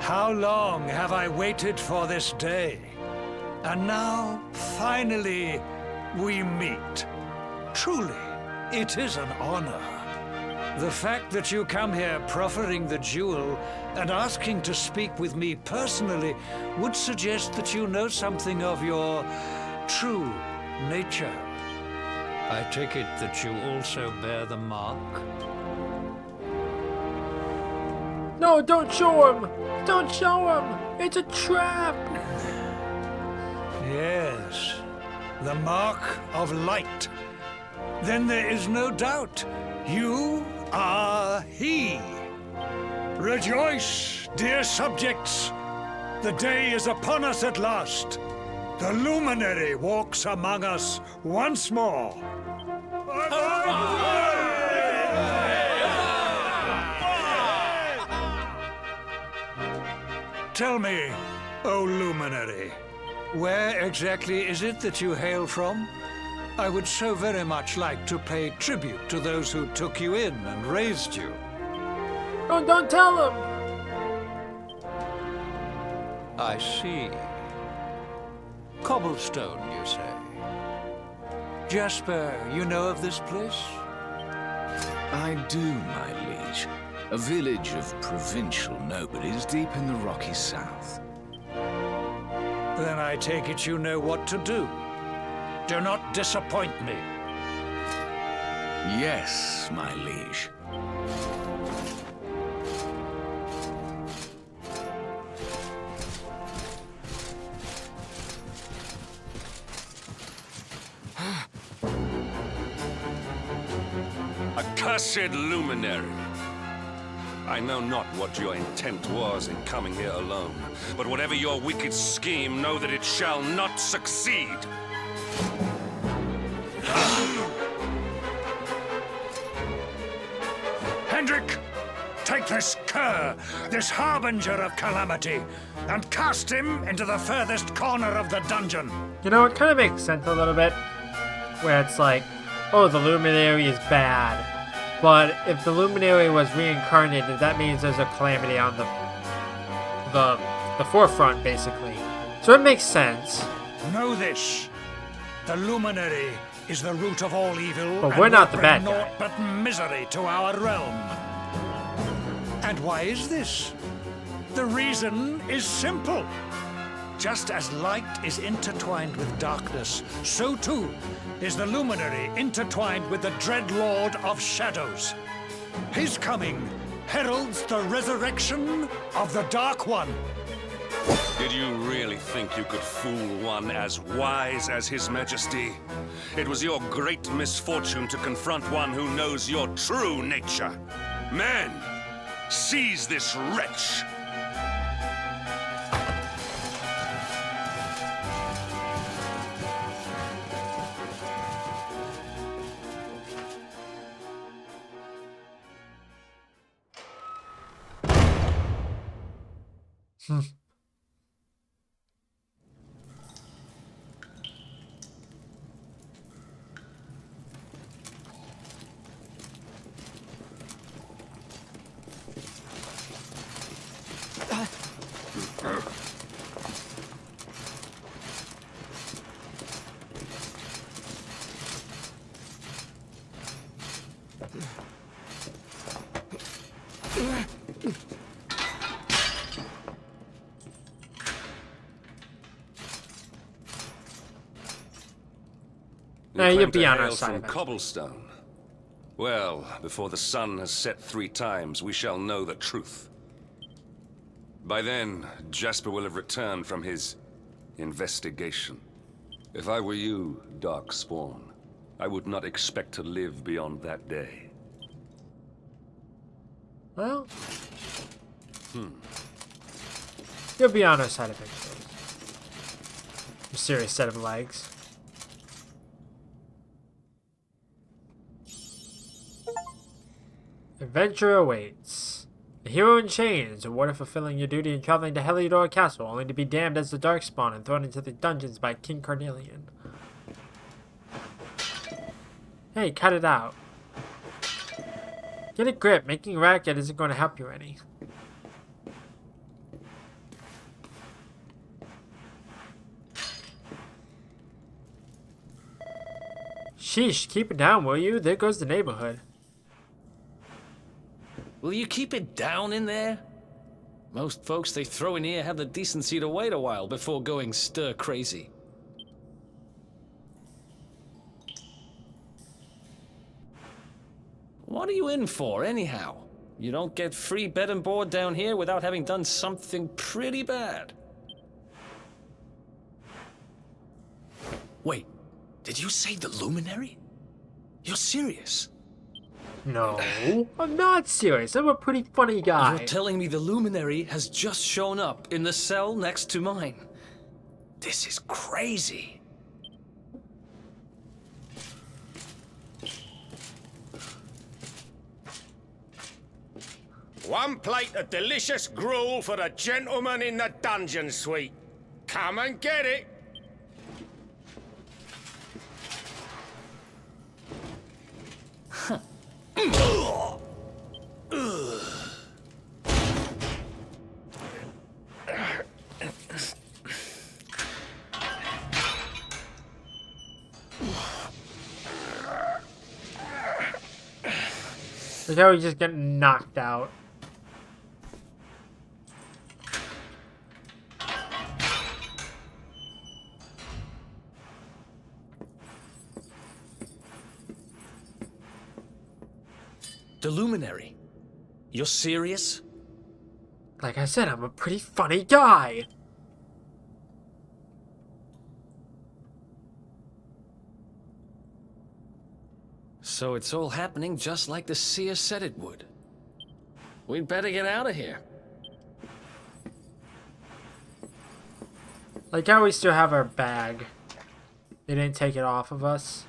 How long have I waited for this day? And now, finally, we meet. Truly, it is an honor. The fact that you come here proffering the jewel and asking to speak with me personally would suggest that you know something of your true nature. I take it that you also bear the mark? No, don't show him! Don't show him! It's a trap! Yes, the mark of light. Then there is no doubt. You are he. Rejoice, dear subjects. The day is upon us at last. The luminary walks among us once more. Tell me, O luminary, where exactly is it that you hail from? I would so very much like to pay tribute to those who took you in and raised you. Oh, don't tell him! I see. Cobblestone, you say? Jasper, you know of this place? I do, my liege. A village of provincial nobles deep in the rocky south. Then I take it you know what to do. Do not disappoint me. Yes, my liege. Accursed luminary! I know not what your intent was in coming here alone, but whatever your wicked scheme, know that it shall not succeed! Hendrik, take this cur, this harbinger of calamity, and cast him into the furthest corner of the dungeon. You know, it kind of makes sense a little bit, where it's like, oh, the luminary is bad. But if the luminary was reincarnated, that means there's a calamity on the forefront, basically. So it makes sense. Know this. The luminary is the root of all evil, But we're and not will the bad bring guy. naught but misery to our realm. And why is this? The reason is simple. Just as light is intertwined with darkness, so too is the luminary intertwined with the dread lord of shadows. His coming heralds the resurrection of the Dark One. Did you really think you could fool one as wise as His Majesty? It was your great misfortune to confront one who knows your true nature. Men, seize this wretch! Now You you'll claim be to on our hail side from of it. Cobblestone. Well, before the sun has set 3 times, we shall know the truth. By then, Jasper will have returned from his investigation. If I were you, Darkspawn, I would not expect to live beyond that day. Well, you'll be on our side eventually. Mysterious set of legs. Adventure awaits. The hero in chains, rewarded for fulfilling your duty and traveling to Heliodor Castle, only to be damned as the Darkspawn and thrown into the dungeons by King Carnelian. Hey, cut it out. Get a grip. Making a racket isn't going to help you any. Sheesh, keep it down, will you? There goes the neighborhood. Will you keep it down in there? Most folks they throw in here have the decency to wait a while before going stir crazy. What are you in for, anyhow? You don't get free bed and board down here without having done something pretty bad. Wait, did you say the Luminary? You're serious? No, I'm not serious. I'm a pretty funny guy. You're telling me the Luminary has just shown up in the cell next to mine? This is crazy. One plate of delicious gruel for the gentleman in the dungeon suite. Come and get it. Look how we just get knocked out. The Luminary. You're serious? Like I said, I'm a pretty funny guy. So it's all happening just like the seer said it would. We'd better get out of here. Like how we still have our bag. They didn't take it off of us.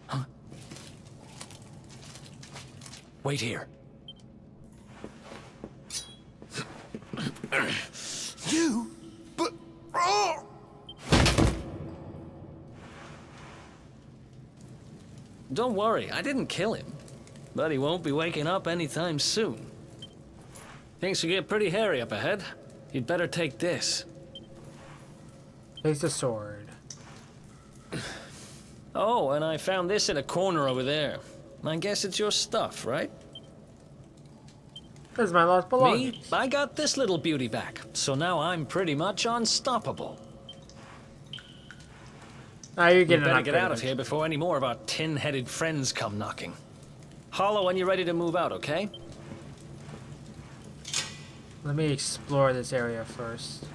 Huh? Wait here. You? But... Oh! Don't worry, I didn't kill him. But he won't be waking up anytime soon. Things could get pretty hairy up ahead. You'd better take this. Take the sword. Oh, and I found this in a corner over there. I guess it's your stuff, right? This is my lost belongings. Me? I got this little beauty back, so now I'm pretty much unstoppable. Now you're getting better get out of here before any more of our tin-headed friends come knocking. Holler when you're ready to move out, okay? Let me explore this area first.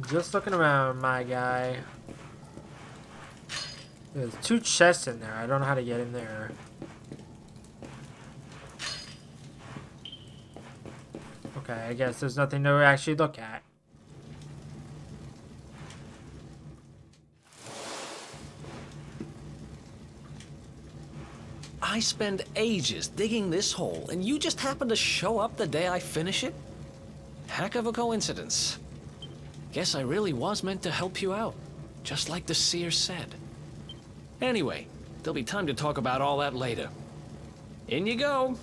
Just looking around, my guy. There's 2 chests in there. I don't know how to get in there. Okay, I guess there's nothing to actually look at. I spend ages digging this hole, and you just happen to show up the day I finish it? Heck of a coincidence. Guess I really was meant to help you out, just like the seer said. Anyway, there'll be time to talk about all that later. In you go.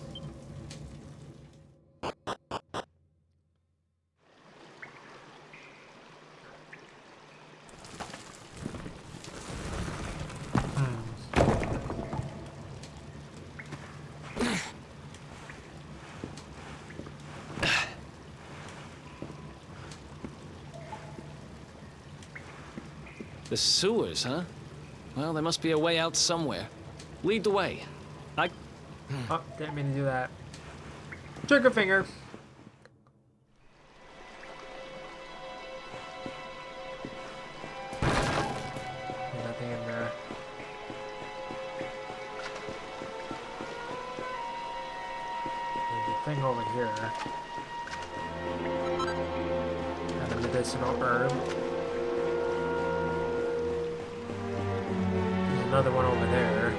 The sewers, huh? Well, there must be a way out somewhere. Lead the way. Oh, didn't mean to do that. Trigger finger. Nothing in there. There's a thing over here. And a medicinal herb. Another one over there.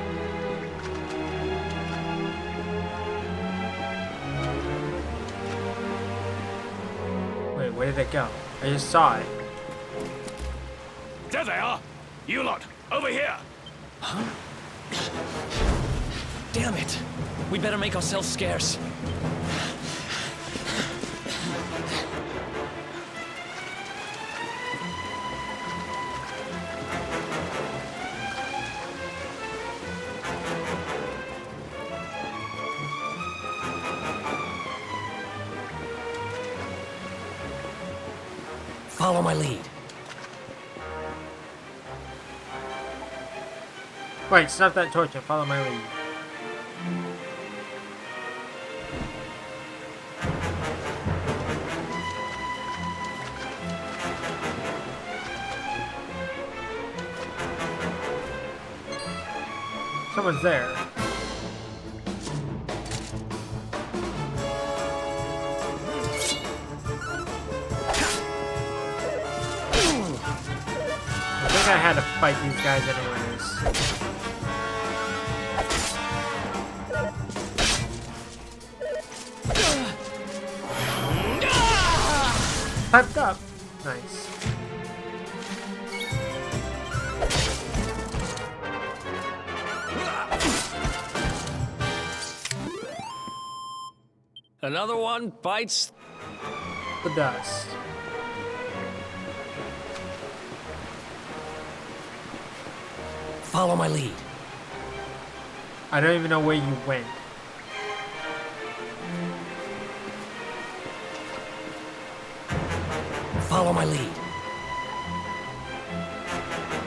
Wait, where did it go? I just saw it. There they are! You lot, over here! Huh? Damn it! We better make ourselves scarce. Follow my lead. Wait, stop that torch and follow my lead. Someone's there. I had to fight these guys anyways. Piped up. Nice. Another one bites the dust. Follow my lead. I don't even know where you went. Follow my lead.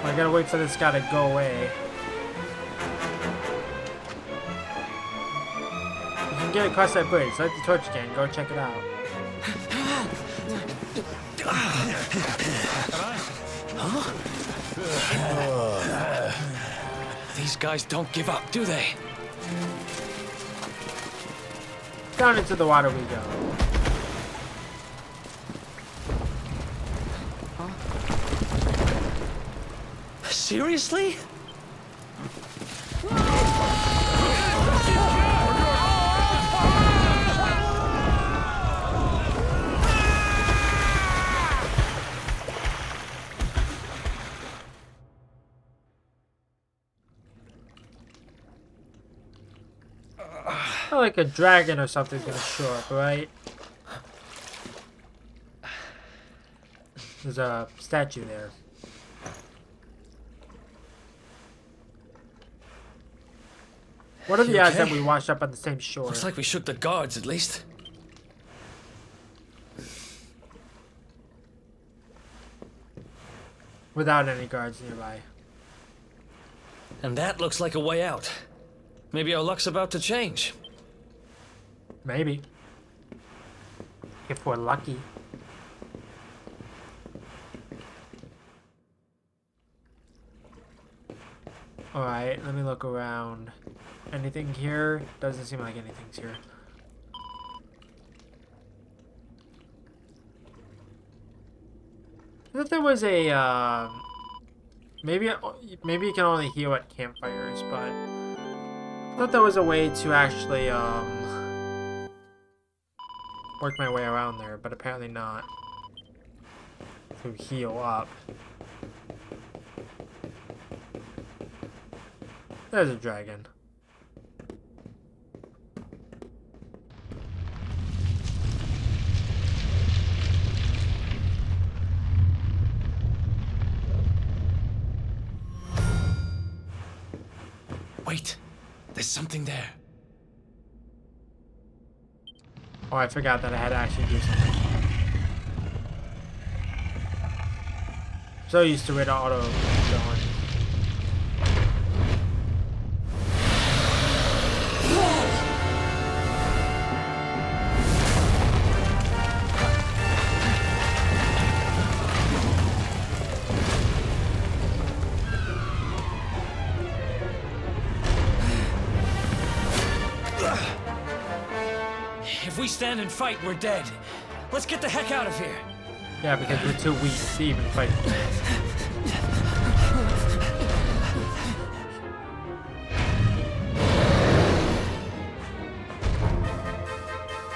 I gotta wait for this guy to go away. You can get across that bridge. Light the torch again. Go check it out. Huh? These guys don't give up, do they? Down into the water we go. Seriously? Like a dragon or something's gonna show up, right? There's a statue there. What are the odds that we washed up on the same shore? Looks like we shook the guards, at least. Without any guards nearby. And that looks like a way out. Maybe our luck's about to change. Maybe. If we're lucky. Alright, let me look around. Anything here? Doesn't seem like anything's here. I thought there was a, maybe you can only heal at campfires, but I thought there was a way to actually, work my way around there, but apparently not. To heal up. There's a dragon. Wait, there's something there. Oh, I forgot that I had to actually do something. So used to it auto going. If we stand and fight, we're dead. Let's get the heck out of here. Yeah, because we're too weak to even fight.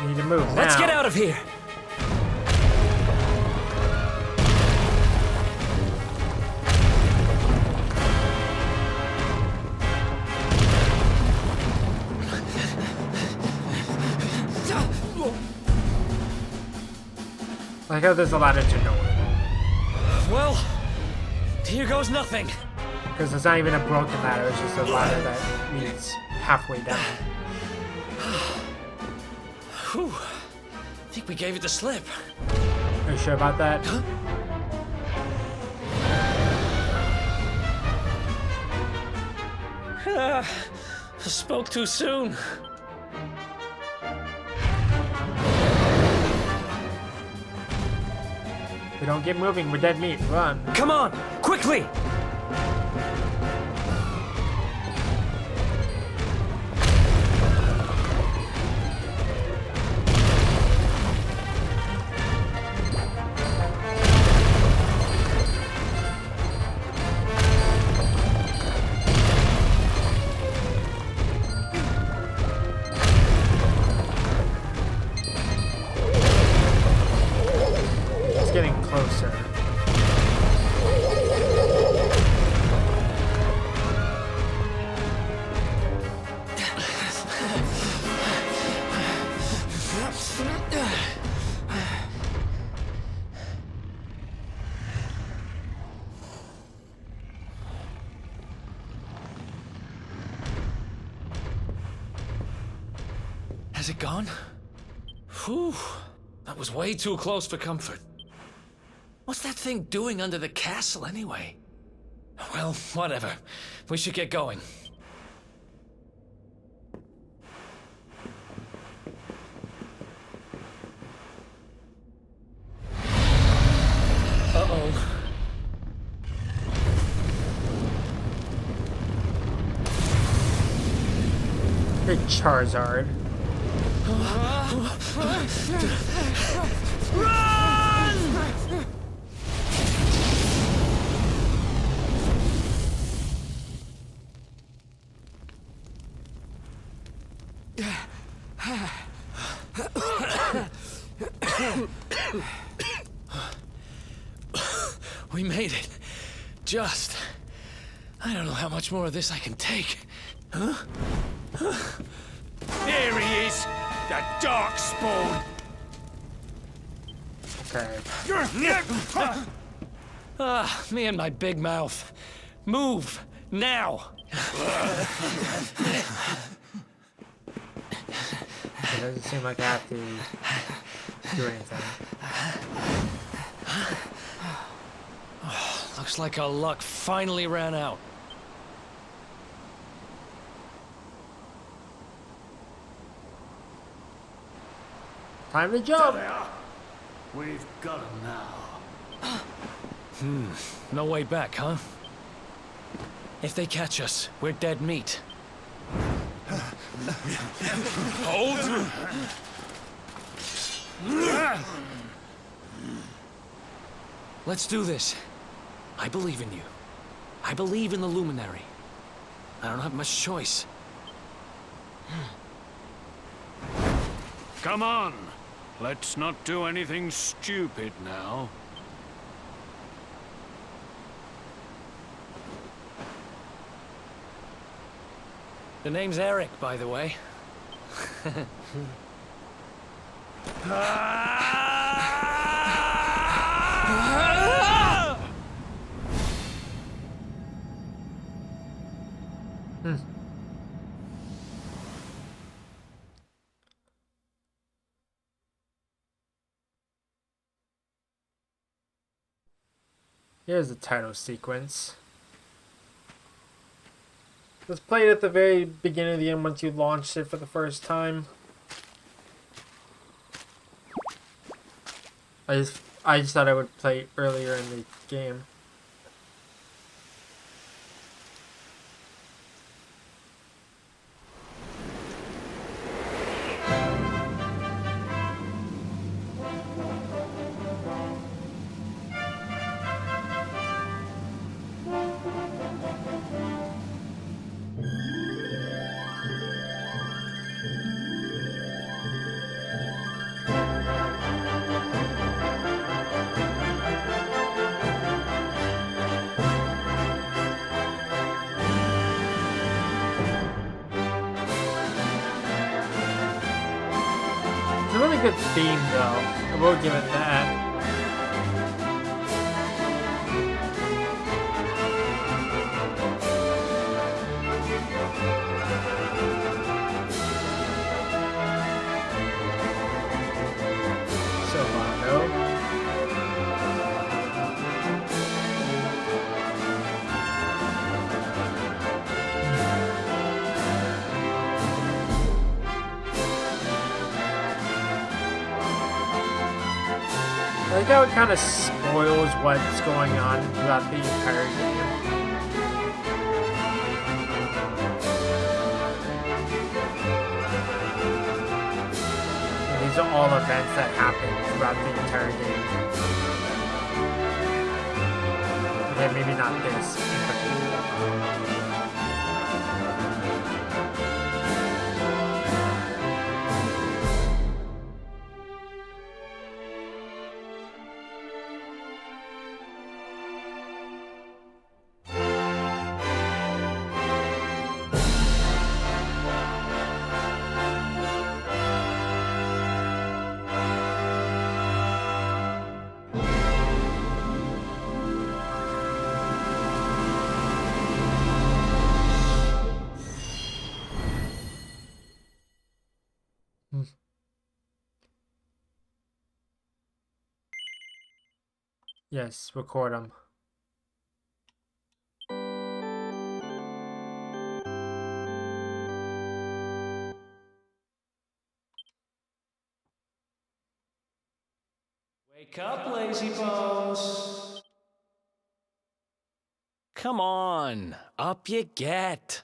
You need to move now. Let's get out of here. I like how there's a ladder to nowhere. Well, here goes nothing. Because it's not even a broken ladder, it's just a ladder that leads halfway down. Whew. I think we gave it the slip. Are you sure about that? I spoke too soon. We don't get moving, we're dead meat. Run. Come on, quickly! Has it gone? Whew. That was way too close for comfort. What's that thing doing under the castle, anyway? Well, whatever. We should get going. Uh-oh. Big Charizard. We made it. Just. I don't know how much more of this I can take. Huh? There he is! The dark spawn! Okay. Ah, me and my big mouth. Move! Now! It doesn't seem like I have to do anything. Looks like our luck finally ran out. Time to jump! We've got him now. No way back, huh? If they catch us, we're dead meat. Hold! Let's do this. I believe in you. I believe in the Luminary. I don't have much choice. Come on. Let's not do anything stupid now. The name's Eric, by the way. Here's the title sequence. Let's play it at the very beginning of the end once you launched it for the first time. I just thought I would play it earlier in the game. It's a really good theme, though. I will give it that. Silvano. I like how it kind of spoils what's going on throughout the entire game. And these are all events that happen throughout the entire game. Okay, maybe not this in particular. Yes, record them. Wake up, lazy bones. Come on, up you get.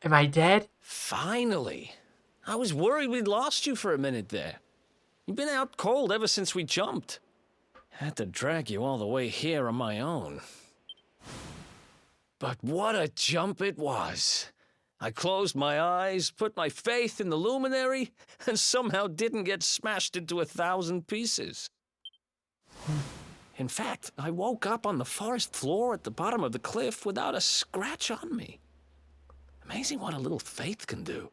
Am I dead? Finally. I was worried we'd lost you for a minute there. You've been out cold ever since we jumped. Had to drag you all the way here on my own. But what a jump it was. I closed my eyes, put my faith in the luminary, and somehow didn't get smashed into 1,000 pieces. In fact, I woke up on the forest floor at the bottom of the cliff without a scratch on me. Amazing what a little faith can do.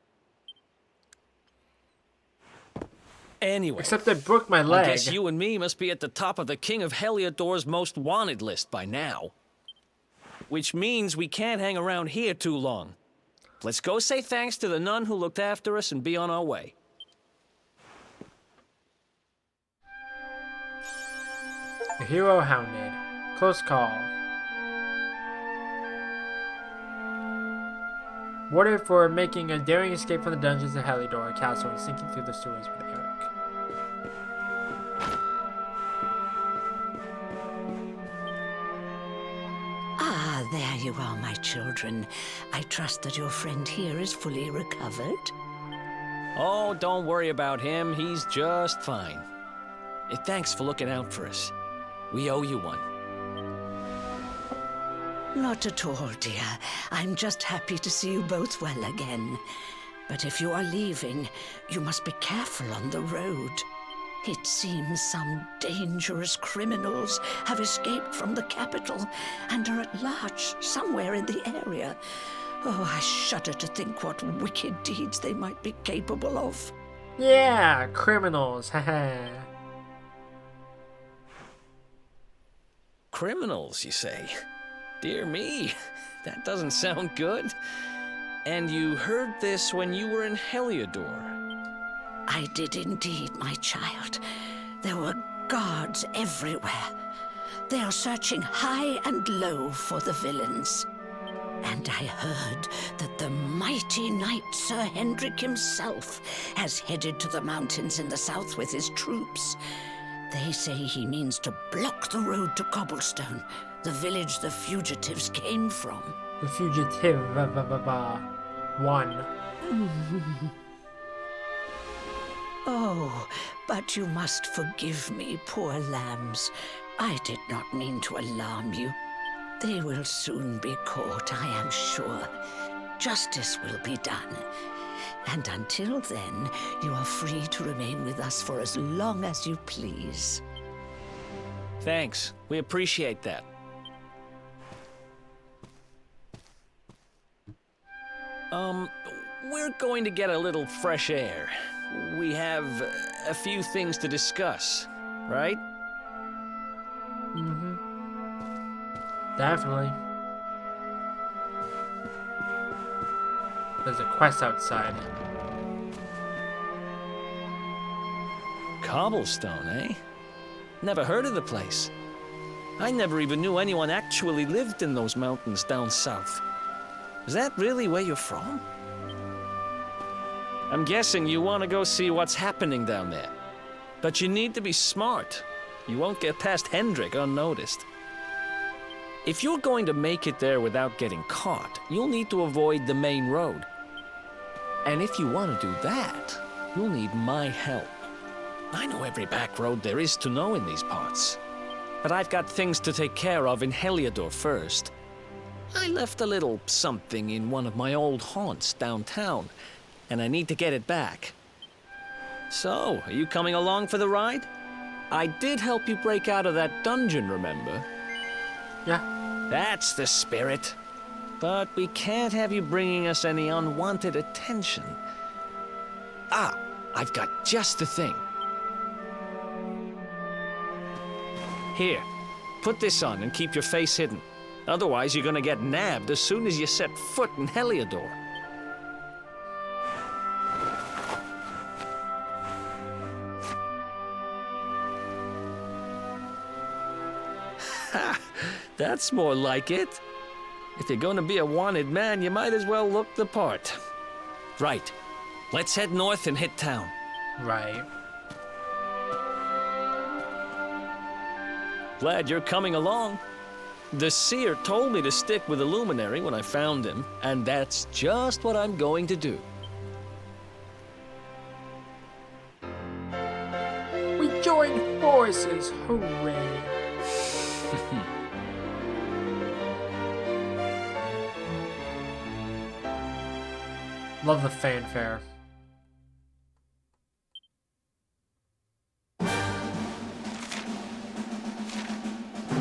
Anyway, Except I broke my leg. I guess you and me must be at the top of the King of Heliodor's most wanted list by now. Which means we can't hang around here too long. Let's go say thanks to the nun who looked after us and be on our way. A hero hounded. Close call. Rewarded for making a daring escape from the dungeons of Heliodor Castle and sinking through the sewers with Eric. Ah, there you are, my children. I trust that your friend here is fully recovered. Oh, don't worry about him. He's just fine. Thanks for looking out for us. We owe you one. Not at all, dear. I'm just happy to see you both well again. But if you are leaving, you must be careful on the road. It seems some dangerous criminals have escaped from the capital and are at large somewhere in the area. Oh, I shudder to think what wicked deeds they might be capable of. Yeah, criminals, haha. Criminals, you say? Dear me, that doesn't sound good. And you heard this when you were in Heliodor? I did indeed, my child. There were guards everywhere. They are searching high and low for the villains. And I heard that the mighty knight Sir Hendrik himself has headed to the mountains in the south with his troops. They say he means to block the road to Cobblestone, the village the fugitives came from. The fugitive, one. Oh, but you must forgive me, poor lambs. I did not mean to alarm you. They will soon be caught, I am sure. Justice will be done. And until then, you are free to remain with us for as long as you please. Thanks. We appreciate that. We're going to get a little fresh air. We have a few things to discuss, right? Mm-hmm. Definitely. There's a quest outside. Cobblestone, eh? Never heard of the place. I never even knew anyone actually lived in those mountains down south. Is that really where you're from? I'm guessing you want to go see what's happening down there. But you need to be smart. You won't get past Hendrik unnoticed. If you're going to make it there without getting caught, you'll need to avoid the main road. And if you want to do that, you'll need my help. I know every back road there is to know in these parts. But I've got things to take care of in Heliodor first. I left a little something in one of my old haunts downtown, and I need to get it back. So, are you coming along for the ride? I did help you break out of that dungeon, remember? Yeah. That's the spirit. But we can't have you bringing us any unwanted attention. Ah, I've got just the thing. Here, put this on and keep your face hidden. Otherwise, you're gonna get nabbed as soon as you set foot in Heliodor. Ha! That's more like it. If you're gonna be a wanted man, you might as well look the part. Right. Let's head north and hit town. Right. Glad you're coming along. The seer told me to stick with the luminary when I found him, and that's just what I'm going to do. We joined forces, hooray! Love the fanfare.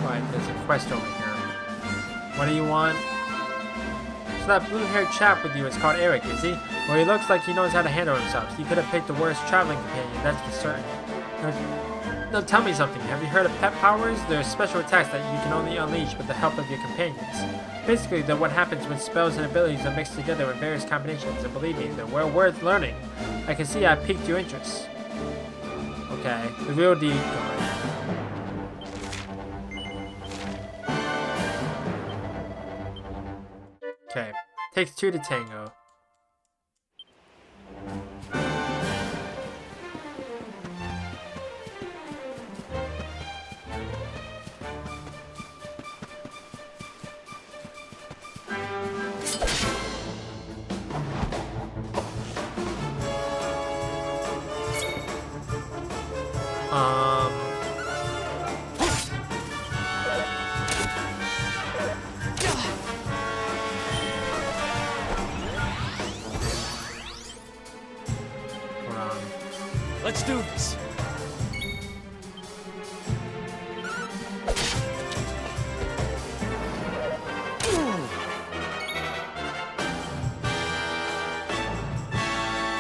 Right, there's a quest over here. What do you want? So that blue-haired chap with you is called Eric, is he? Well, he looks like he knows how to handle himself. He could have picked the worst traveling companion, that's for certain. Now tell me something. Have you heard of pet powers? They're special attacks that you can only unleash with the help of your companions. Basically, they're what happens when spells and abilities are mixed together in various combinations, and believe me, they're well worth learning. I can see I piqued your interest. Okay, the real deed guard. Okay, takes 2 to tango. Let's do this.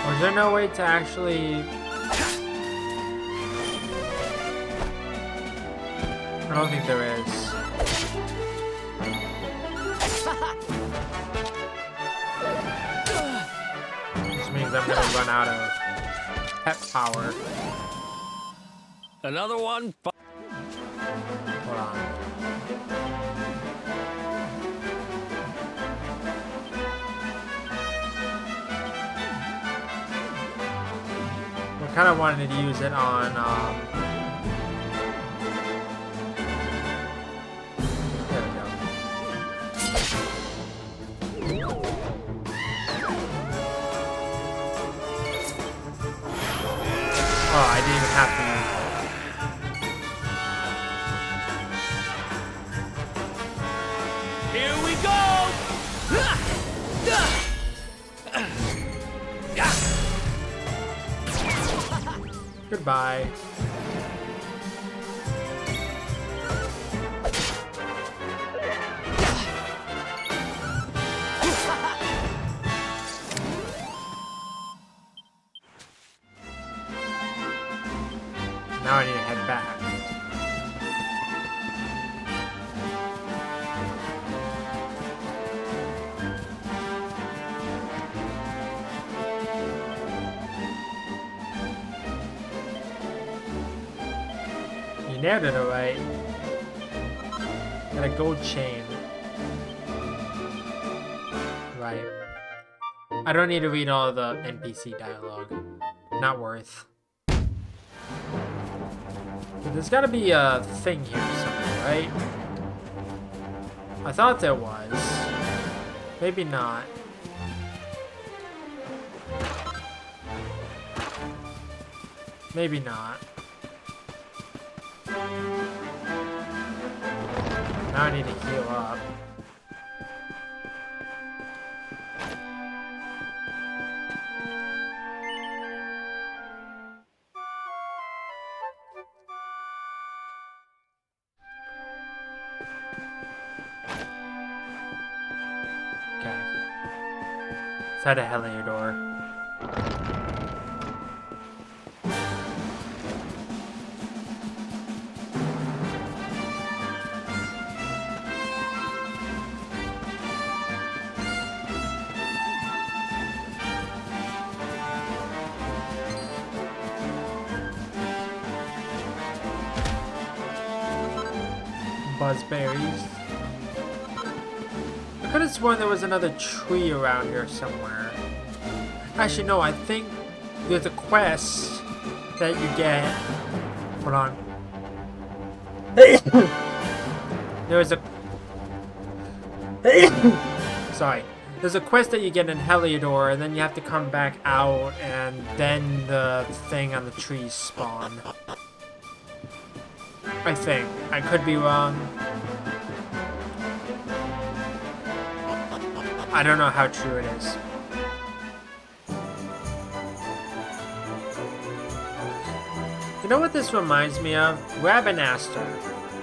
Or is there no way to actually... I don't think there is. Which means I'm gonna run out of pet power. Another one. Hold on. I kind of wanted to use it on. There we go. Oh, I didn't even have to use it. Here we go! Goodbye. Now I need to head back. You nailed it alright. Got a gold chain. Right. I don't need to read all the NPC dialogue. Not worth. There's gotta be a thing here somewhere, right? I thought there was. Maybe not. Maybe not. Now I need to heal up. Okay. Let's head to Heliodor. buzzberries. I could have sworn there was another tree around here somewhere. Actually, no, I think there's a quest that you get. Hold on. There's a... Sorry. There's a quest that you get in Heliodor, and then you have to come back out, and then the thing on the trees spawn. I think. I could be wrong. I don't know how true it is. You know what this reminds me of? Rabinaster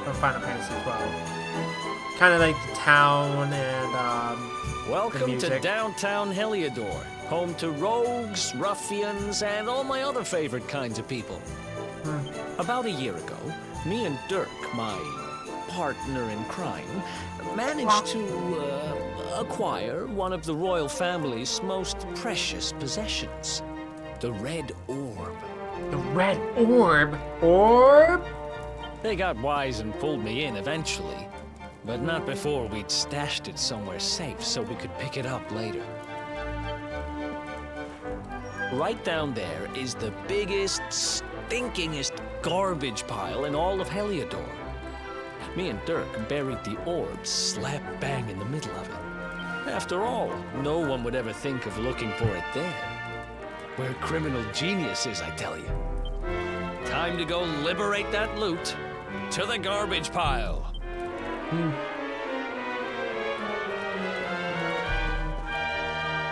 from Final Fantasy XII. Kind of like the town and Welcome to downtown Heliodor, home to rogues, ruffians, and all my other favorite kinds of people. About a year ago, me and Dirk, my partner in crime, managed to acquire one of the royal family's most precious possessions, the Red Orb. The Red Orb? Orb? They got wise and pulled me in eventually, but not before we'd stashed it somewhere safe so we could pick it up later. Right down there is the biggest, stinkingest garbage pile in all of Heliodor. Me and Dirk buried the orb slap bang in the middle of it. After all, no one would ever think of looking for it there. We're criminal geniuses, I tell you. Time to go liberate that loot. To the garbage pile.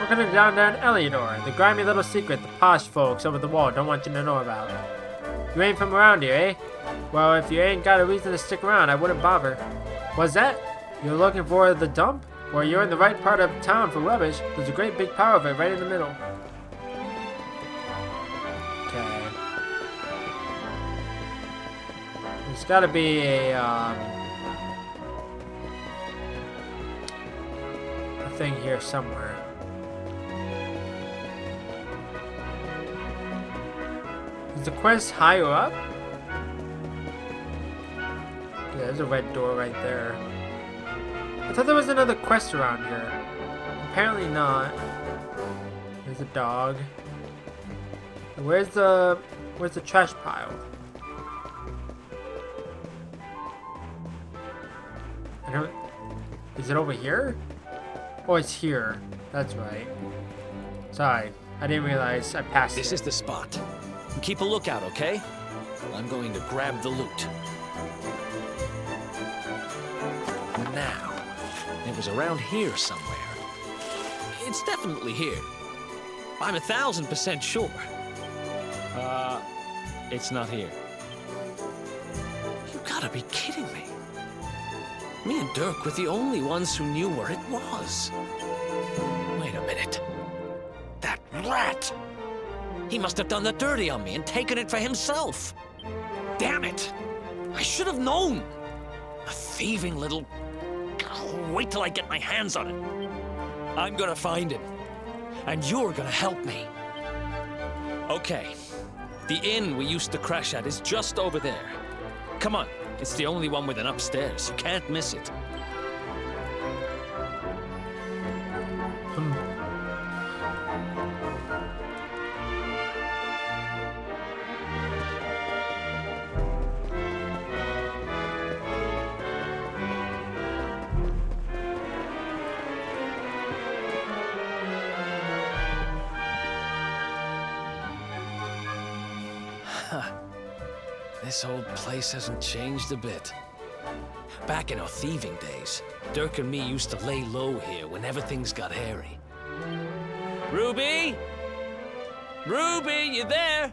We're gonna down there in Heliodor, the grimy little secret the posh folks over the wall don't want you to know about. You ain't from around here, eh? Well, if you ain't got a reason to stick around, I wouldn't bother. What's that? You're looking for the dump? Well, you're in the right part of town for rubbish. There's a great big pile of it right in the middle. Okay. There's gotta be a thing here somewhere. Is the quest higher up? Yeah, there's a red door right there. I thought there was another quest around here. Apparently not. There's a dog. Where's the trash pile? I don't... Is it over here? Oh, it's here. That's right. Sorry, I didn't realize I passed it. This is the spot. Keep a lookout, okay? I'm going to grab the loot. Now, it was around here somewhere. It's definitely here. I'm 1000% sure. It's not here. You gotta be kidding me. Me and Dirk were the only ones who knew where it was. Wait a minute. That rat! He must have done the dirty on me and taken it for himself. Damn it! I should have known! A thieving little... Wait till I get my hands on it. I'm gonna find him. And you're gonna help me. Okay. The inn we used to crash at is just over there. Come on. It's the only one with an upstairs. You can't miss it. This whole place hasn't changed a bit. Back in our thieving days, Dirk and me used to lay low here whenever things got hairy. Ruby? Ruby, you there?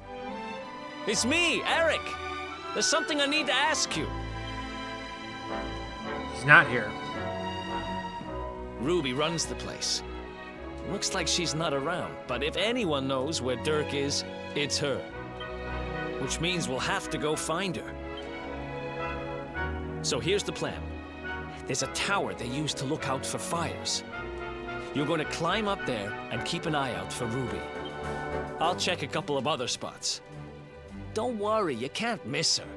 It's me, Eric. There's something I need to ask you. She's not here. Ruby runs the place. Looks like she's not around, but if anyone knows where Dirk is, it's her. Which means we'll have to go find her. So here's the plan. There's a tower they use to look out for fires. You're going to climb up there and keep an eye out for Ruby. I'll check a couple of other spots. Don't worry, you can't miss her.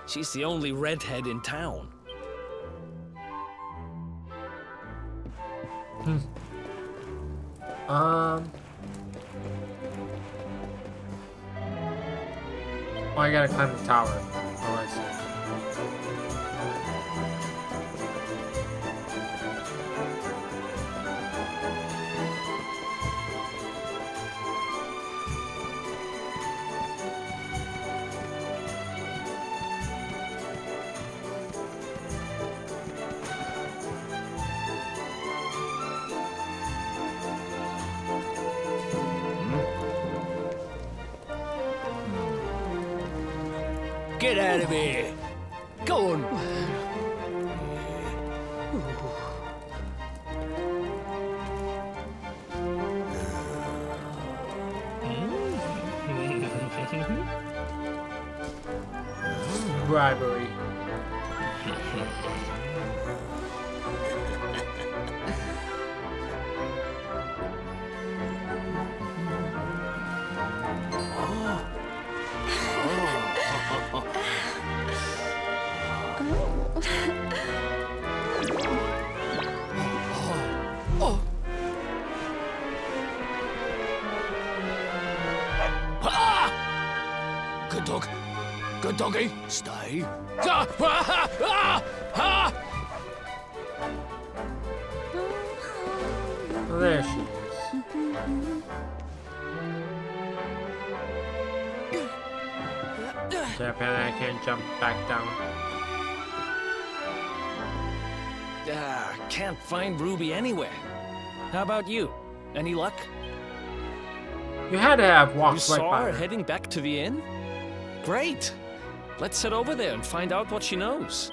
She's the only redhead in town. Oh, I gotta climb the tower. Oh, I see. Get out of here! Go on! Bribery. Good dog. Good doggy. Stay. Oh, there she is. Apparently I can't jump back down. Can't find Ruby anywhere. How about you? Any luck? You had to have walked You right saw by her her. heading back to the inn? Great. Let's head over there and find out what she knows.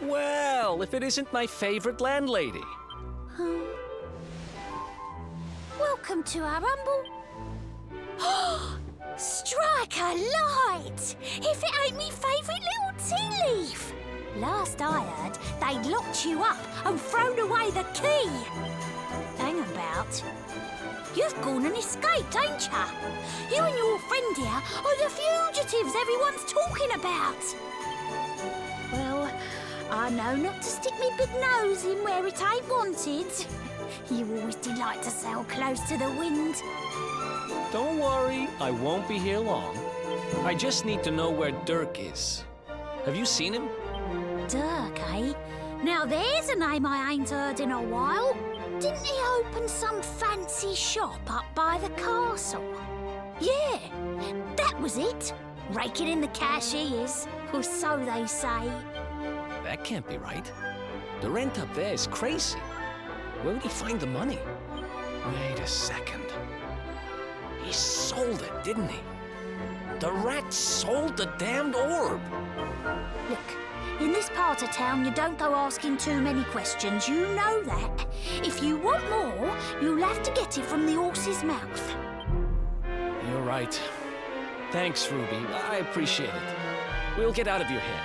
Well, if it isn't my favorite landlady. Welcome to our humble... Strike a light! If it ain't me favourite little tea leaf! Last I heard, they'd locked you up and thrown away the key. Hang about. You've gone and escaped, ain't ya? You and your friend here are the fugitives everyone's talking about. Well, I know not to stick me big nose in where it ain't wanted. You always delight to sail close to the wind. Don't worry, I won't be here long. I just need to know where Dirk is. Have you seen him? Dirk, eh? Now there's a name I ain't heard in a while. Didn't he open some fancy shop up by the castle? Yeah, that was it. Raking in the cash he is, or so they say. That can't be right. The rent up there is crazy. Where would he find the money? Wait a second. He sold it, didn't he? The rat sold the damned orb. Look, in this part of town, you don't go asking too many questions. You know that. If you want more, you'll have to get it from the horse's mouth. You're right. Thanks, Ruby. I appreciate it. We'll get out of your hair.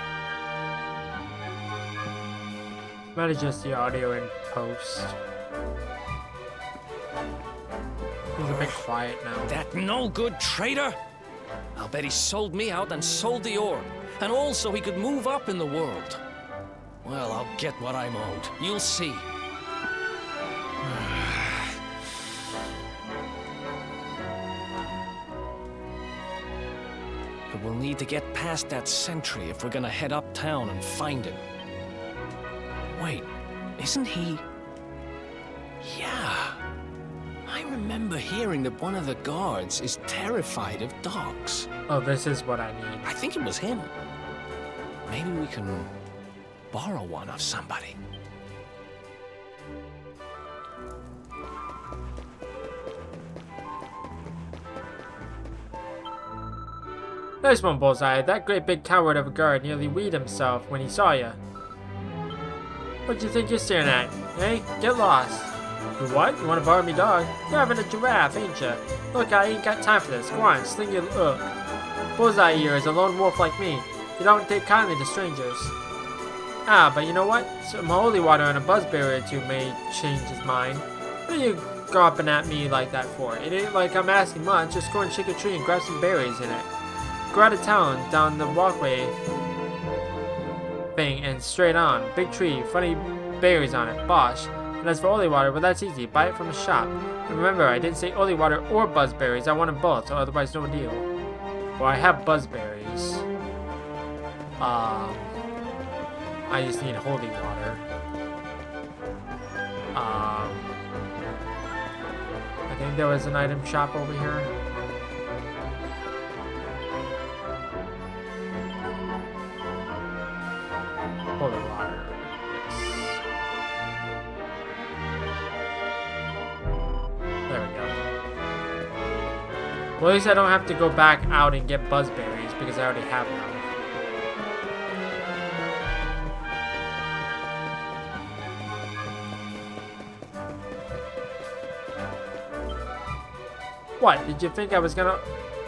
Might adjust the audio in post. He's a bit quiet now. That no-good traitor! I'll bet he sold me out and sold the orb. And also he could move up in the world. Well, I'll get what I'm owed. You'll see. But we'll need to get past that sentry if we're gonna head uptown and find him. Wait, isn't he... Yeah. I remember hearing that one of the guards is terrified of dogs. Oh, this is what I need. I think it was him. Maybe we can borrow one of somebody. Nice one, Bullseye. That great big coward of a guard nearly weed himself when he saw you. What do you think you're staring at? Hey, get lost. You what? You want to borrow me dog? You're having a giraffe, ain't ya? Look, I ain't got time for this. Go on, sling your hook. Bullseye here is a lone wolf like me. You don't take kindly to strangers. Ah, but you know what? Some holy water and a buzzberry or two may change his mind. What are you gawping at me like that for? It ain't like I'm asking much. Just go and shake a tree and grab some berries in it. Go out of town, down the walkway thing, and straight on. Big tree, funny berries on it. Bosh. And as for holy water, well, that's easy. Buy it from a shop. And remember, I didn't say holy water or buzzberries. I want them both, otherwise no deal. Well, I have buzzberries. I just need holy water. I think there was an item shop over here. Holy water. There we go. Well, at least I don't have to go back out and get buzzberries because I already have them. What? Did you think I was gonna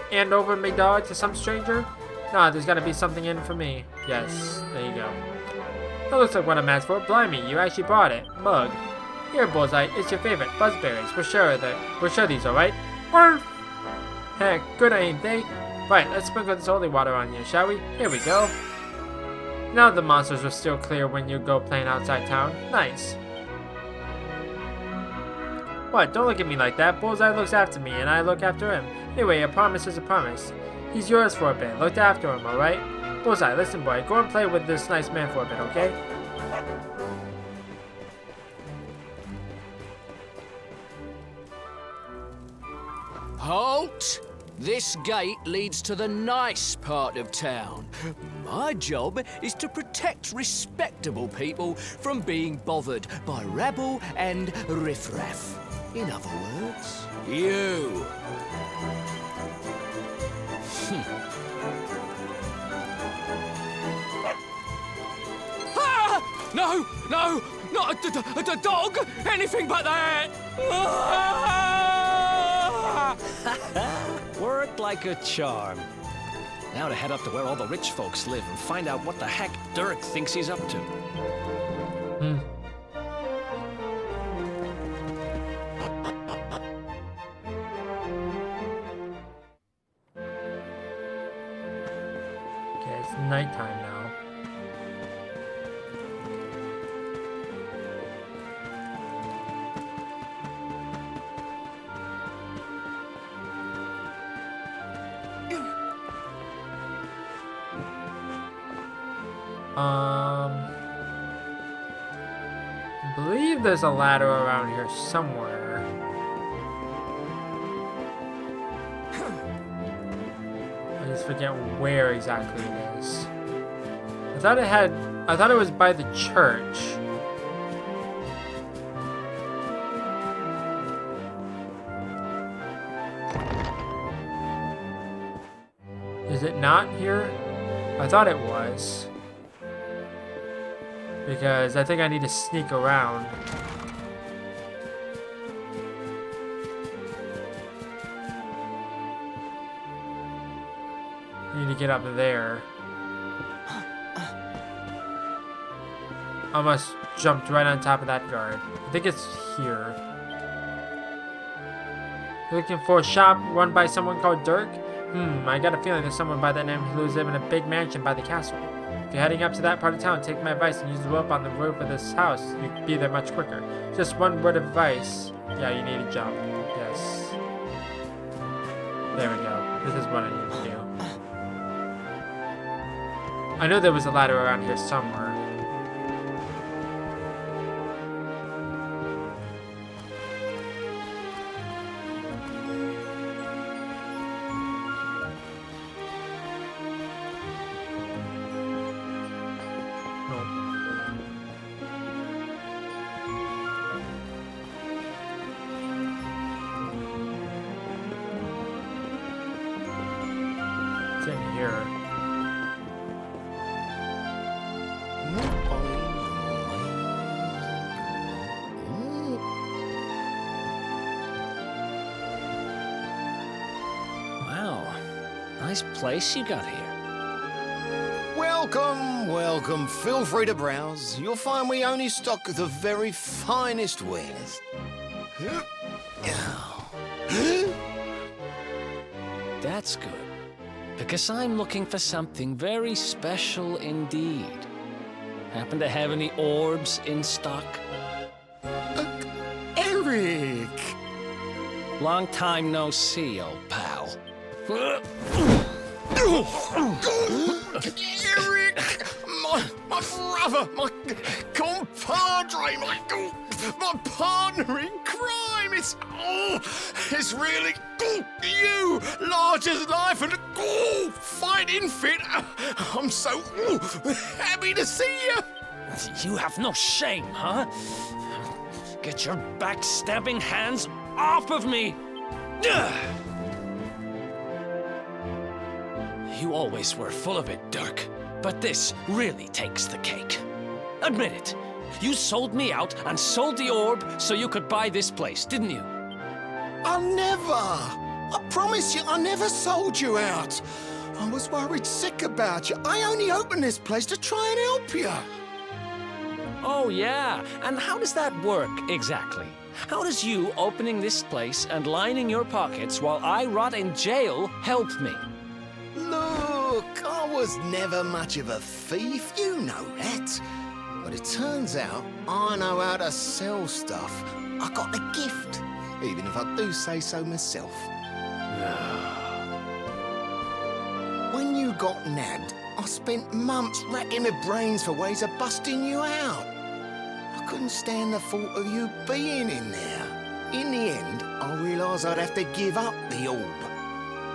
hand over my dog to some stranger? Nah, there's gotta be something in for me. Yes, there you go. That looks like what I'm asked for. Blimey, you actually brought it. Mug. Here, Bullseye, it's your favorite, buzzberries. We'll share these, alright? Heck, good ain't they? Right, let's sprinkle this holy water on you, shall we? Here we go. Now the monsters are still clear when you go playing outside town. Nice. What? Don't look at me like that. Bullseye looks after me, and I look after him. Anyway, a promise is a promise. He's yours for a bit. Look after him, alright? Bullseye, listen, boy. Go and play with this nice man for a bit, okay? Halt! This gate leads to the nice part of town. My job is to protect respectable people from being bothered by rabble and riffraff. In other words, you. Ah! No! No! Not a dog! Anything but that! Worked like a charm. Now to head up to where all the rich folks live and find out what the heck Dirk thinks he's up to. Okay, it's nighttime now. I believe there's a ladder around here somewhere. I just forget where exactly it is. I thought it was by the church. Is it not here? I thought it was. Because I think I need to sneak around. I need to get up there. I almost jumped right on top of that guard. I think it's here. Looking for a shop run by someone called Dirk? I got a feeling there's someone by that name who lives in a big mansion by the castle. If you're heading up to that part of town, take my advice and use the rope on the roof of this house. You'd be there much quicker. Just one word of advice. Yeah, you need to jump. Yes. There we go. This is what I need to do. I know there was a ladder around here somewhere. It's in here. Wow, nice place you got here. Welcome, welcome. Feel free to browse. You'll find we only stock the very finest wares. That's good. Because I'm looking for something very special indeed. Happen to have any orbs in stock? Eric! Long time no see, old pal. Eric! My brother, my compadre, my partner in crime! It's really you, large as life and fighting fit. I'm so happy to see you. You have no shame, huh? Get your backstabbing hands off of me! You always were full of it, Dirk. But this really takes the cake. Admit it. You sold me out and sold the orb so you could buy this place, didn't you? I never! I promise you, I never sold you out. I was worried sick about you. I only opened this place to try and help you. Oh, yeah. And how does that work, exactly? How does you opening this place and lining your pockets while I rot in jail help me? Look, I was never much of a thief, you know that. But it turns out I know how to sell stuff. I got the gift, even if I do say so myself. When you got nabbed, I spent months racking my brains for ways of busting you out. I couldn't stand the thought of you being in there. In the end, I realised I'd have to give up the orb.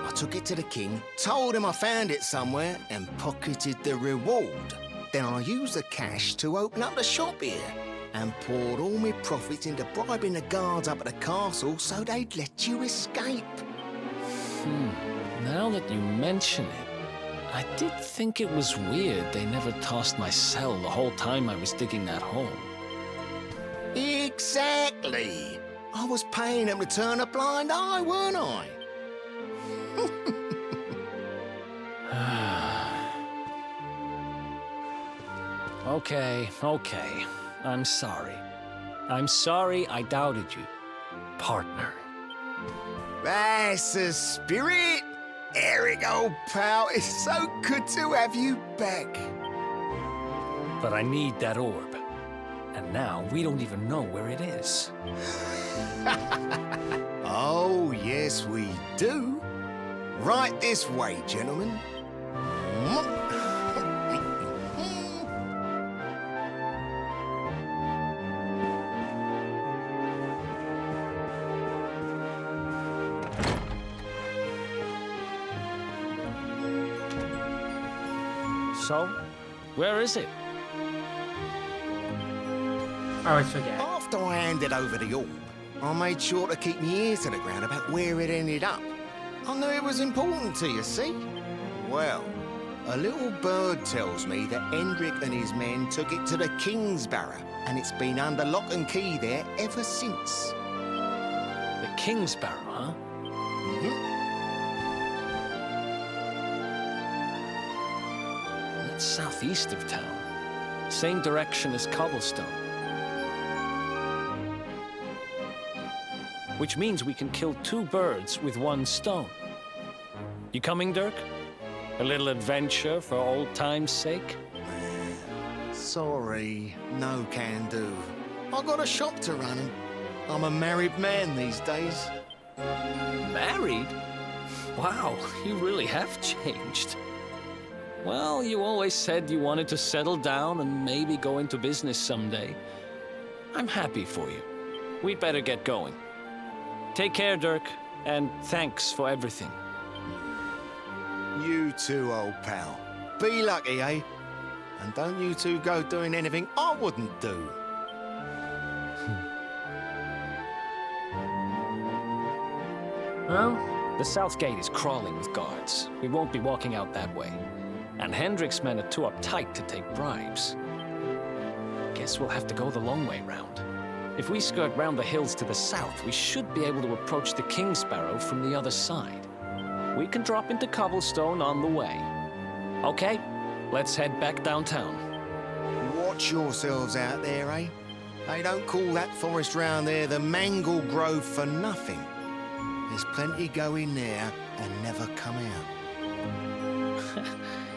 I took it to the king, told him I found it somewhere, and pocketed the reward. Then I used the cash to open up the shop here, and poured all my profits into bribing the guards up at the castle so they'd let you escape. Now that you mention it, I did think it was weird they never tossed my cell the whole time I was digging that hole. Exactly! I was paying them to turn a blind eye, weren't I? Okay. I'm sorry. I'm sorry I doubted you, partner. That's the spirit! Eric, old pal, it's so good to have you back. But I need that orb. And now we don't even know where it is. Oh, yes, we do. Right this way, gentlemen. So, where is it? I always forget. After I handed over the orb, I made sure to keep my ear to the ground about where it ended up. I knew it was important to you, see? Well, a little bird tells me that Hendrik and his men took it to the King's Barrow, and it's been under lock and key there ever since. The King's Barrow, huh? That's southeast of town. Same direction as Cobblestone. Which means we can kill two birds with one stone. You coming, Dirk? A little adventure for old time's sake? Sorry, no can do. I got a shop to run and I'm a married man these days. Married? Wow, you really have changed. Well, you always said you wanted to settle down and maybe go into business someday. I'm happy for you. We'd better get going. Take care, Dirk, and thanks for everything. You too, old pal. Be lucky, eh? And don't you two go doing anything I wouldn't do. Well, the south gate is crawling with guards. We won't be walking out that way. And Hendrik's men are too uptight to take bribes. Guess we'll have to go the long way round. If we skirt round the hills to the south, we should be able to approach the King's Barrow from the other side. We can drop into Cobblestone on the way. Okay, let's head back downtown. Watch yourselves out there, eh? They don't call that forest round there the Mangle Grove for nothing. There's plenty go in there and never come out.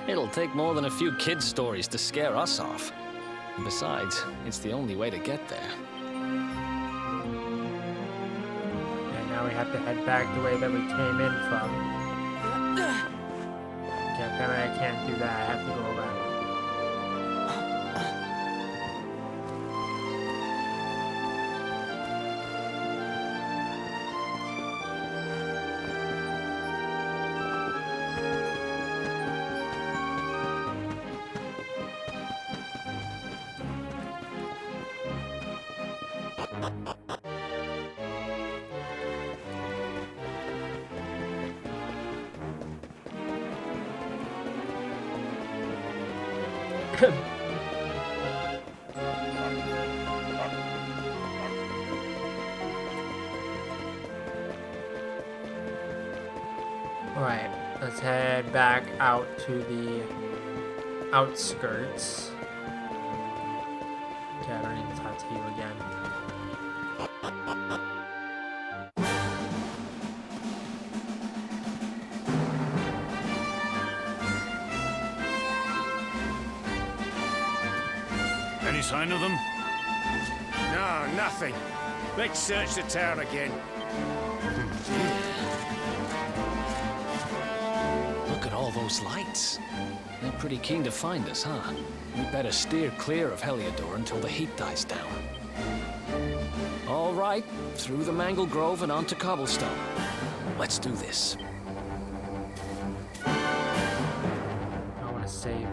It'll take more than a few kids' stories to scare us off. And besides, it's the only way to get there. And now we have to head back the way that we came in from. Okay, apparently I can't do that. I have to go around. Alright, let's head back out to the outskirts. Okay, I don't need to talk to you again. Any sign of them? No, nothing. Let's search the town again. Look at all those lights. They're pretty keen to find us, huh? We better steer clear of Heliodor until the heat dies down. All right, through the Mangle Grove and onto Cobblestone. Let's do this. I want to save.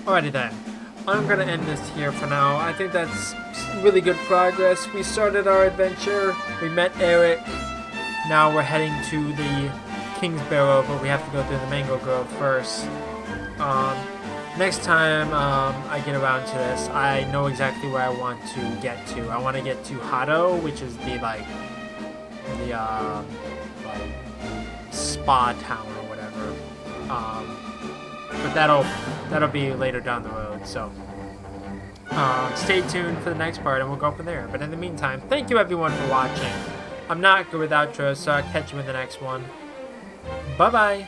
Alrighty then, I'm gonna end this here for now. I think that's really good progress. We started our adventure, we met Eric, now we're heading to the King's Barrow, but we have to go through the Mango Grove first. Next time I get around to this, I know exactly where I want to get to. I want to get to Hado, which is the like spa town or whatever. But that'll be later down the road, so stay tuned for the next part and we'll go from there. But in the meantime, thank you everyone for watching. I'm not good with outros, so I'll catch you in the next one. Bye bye.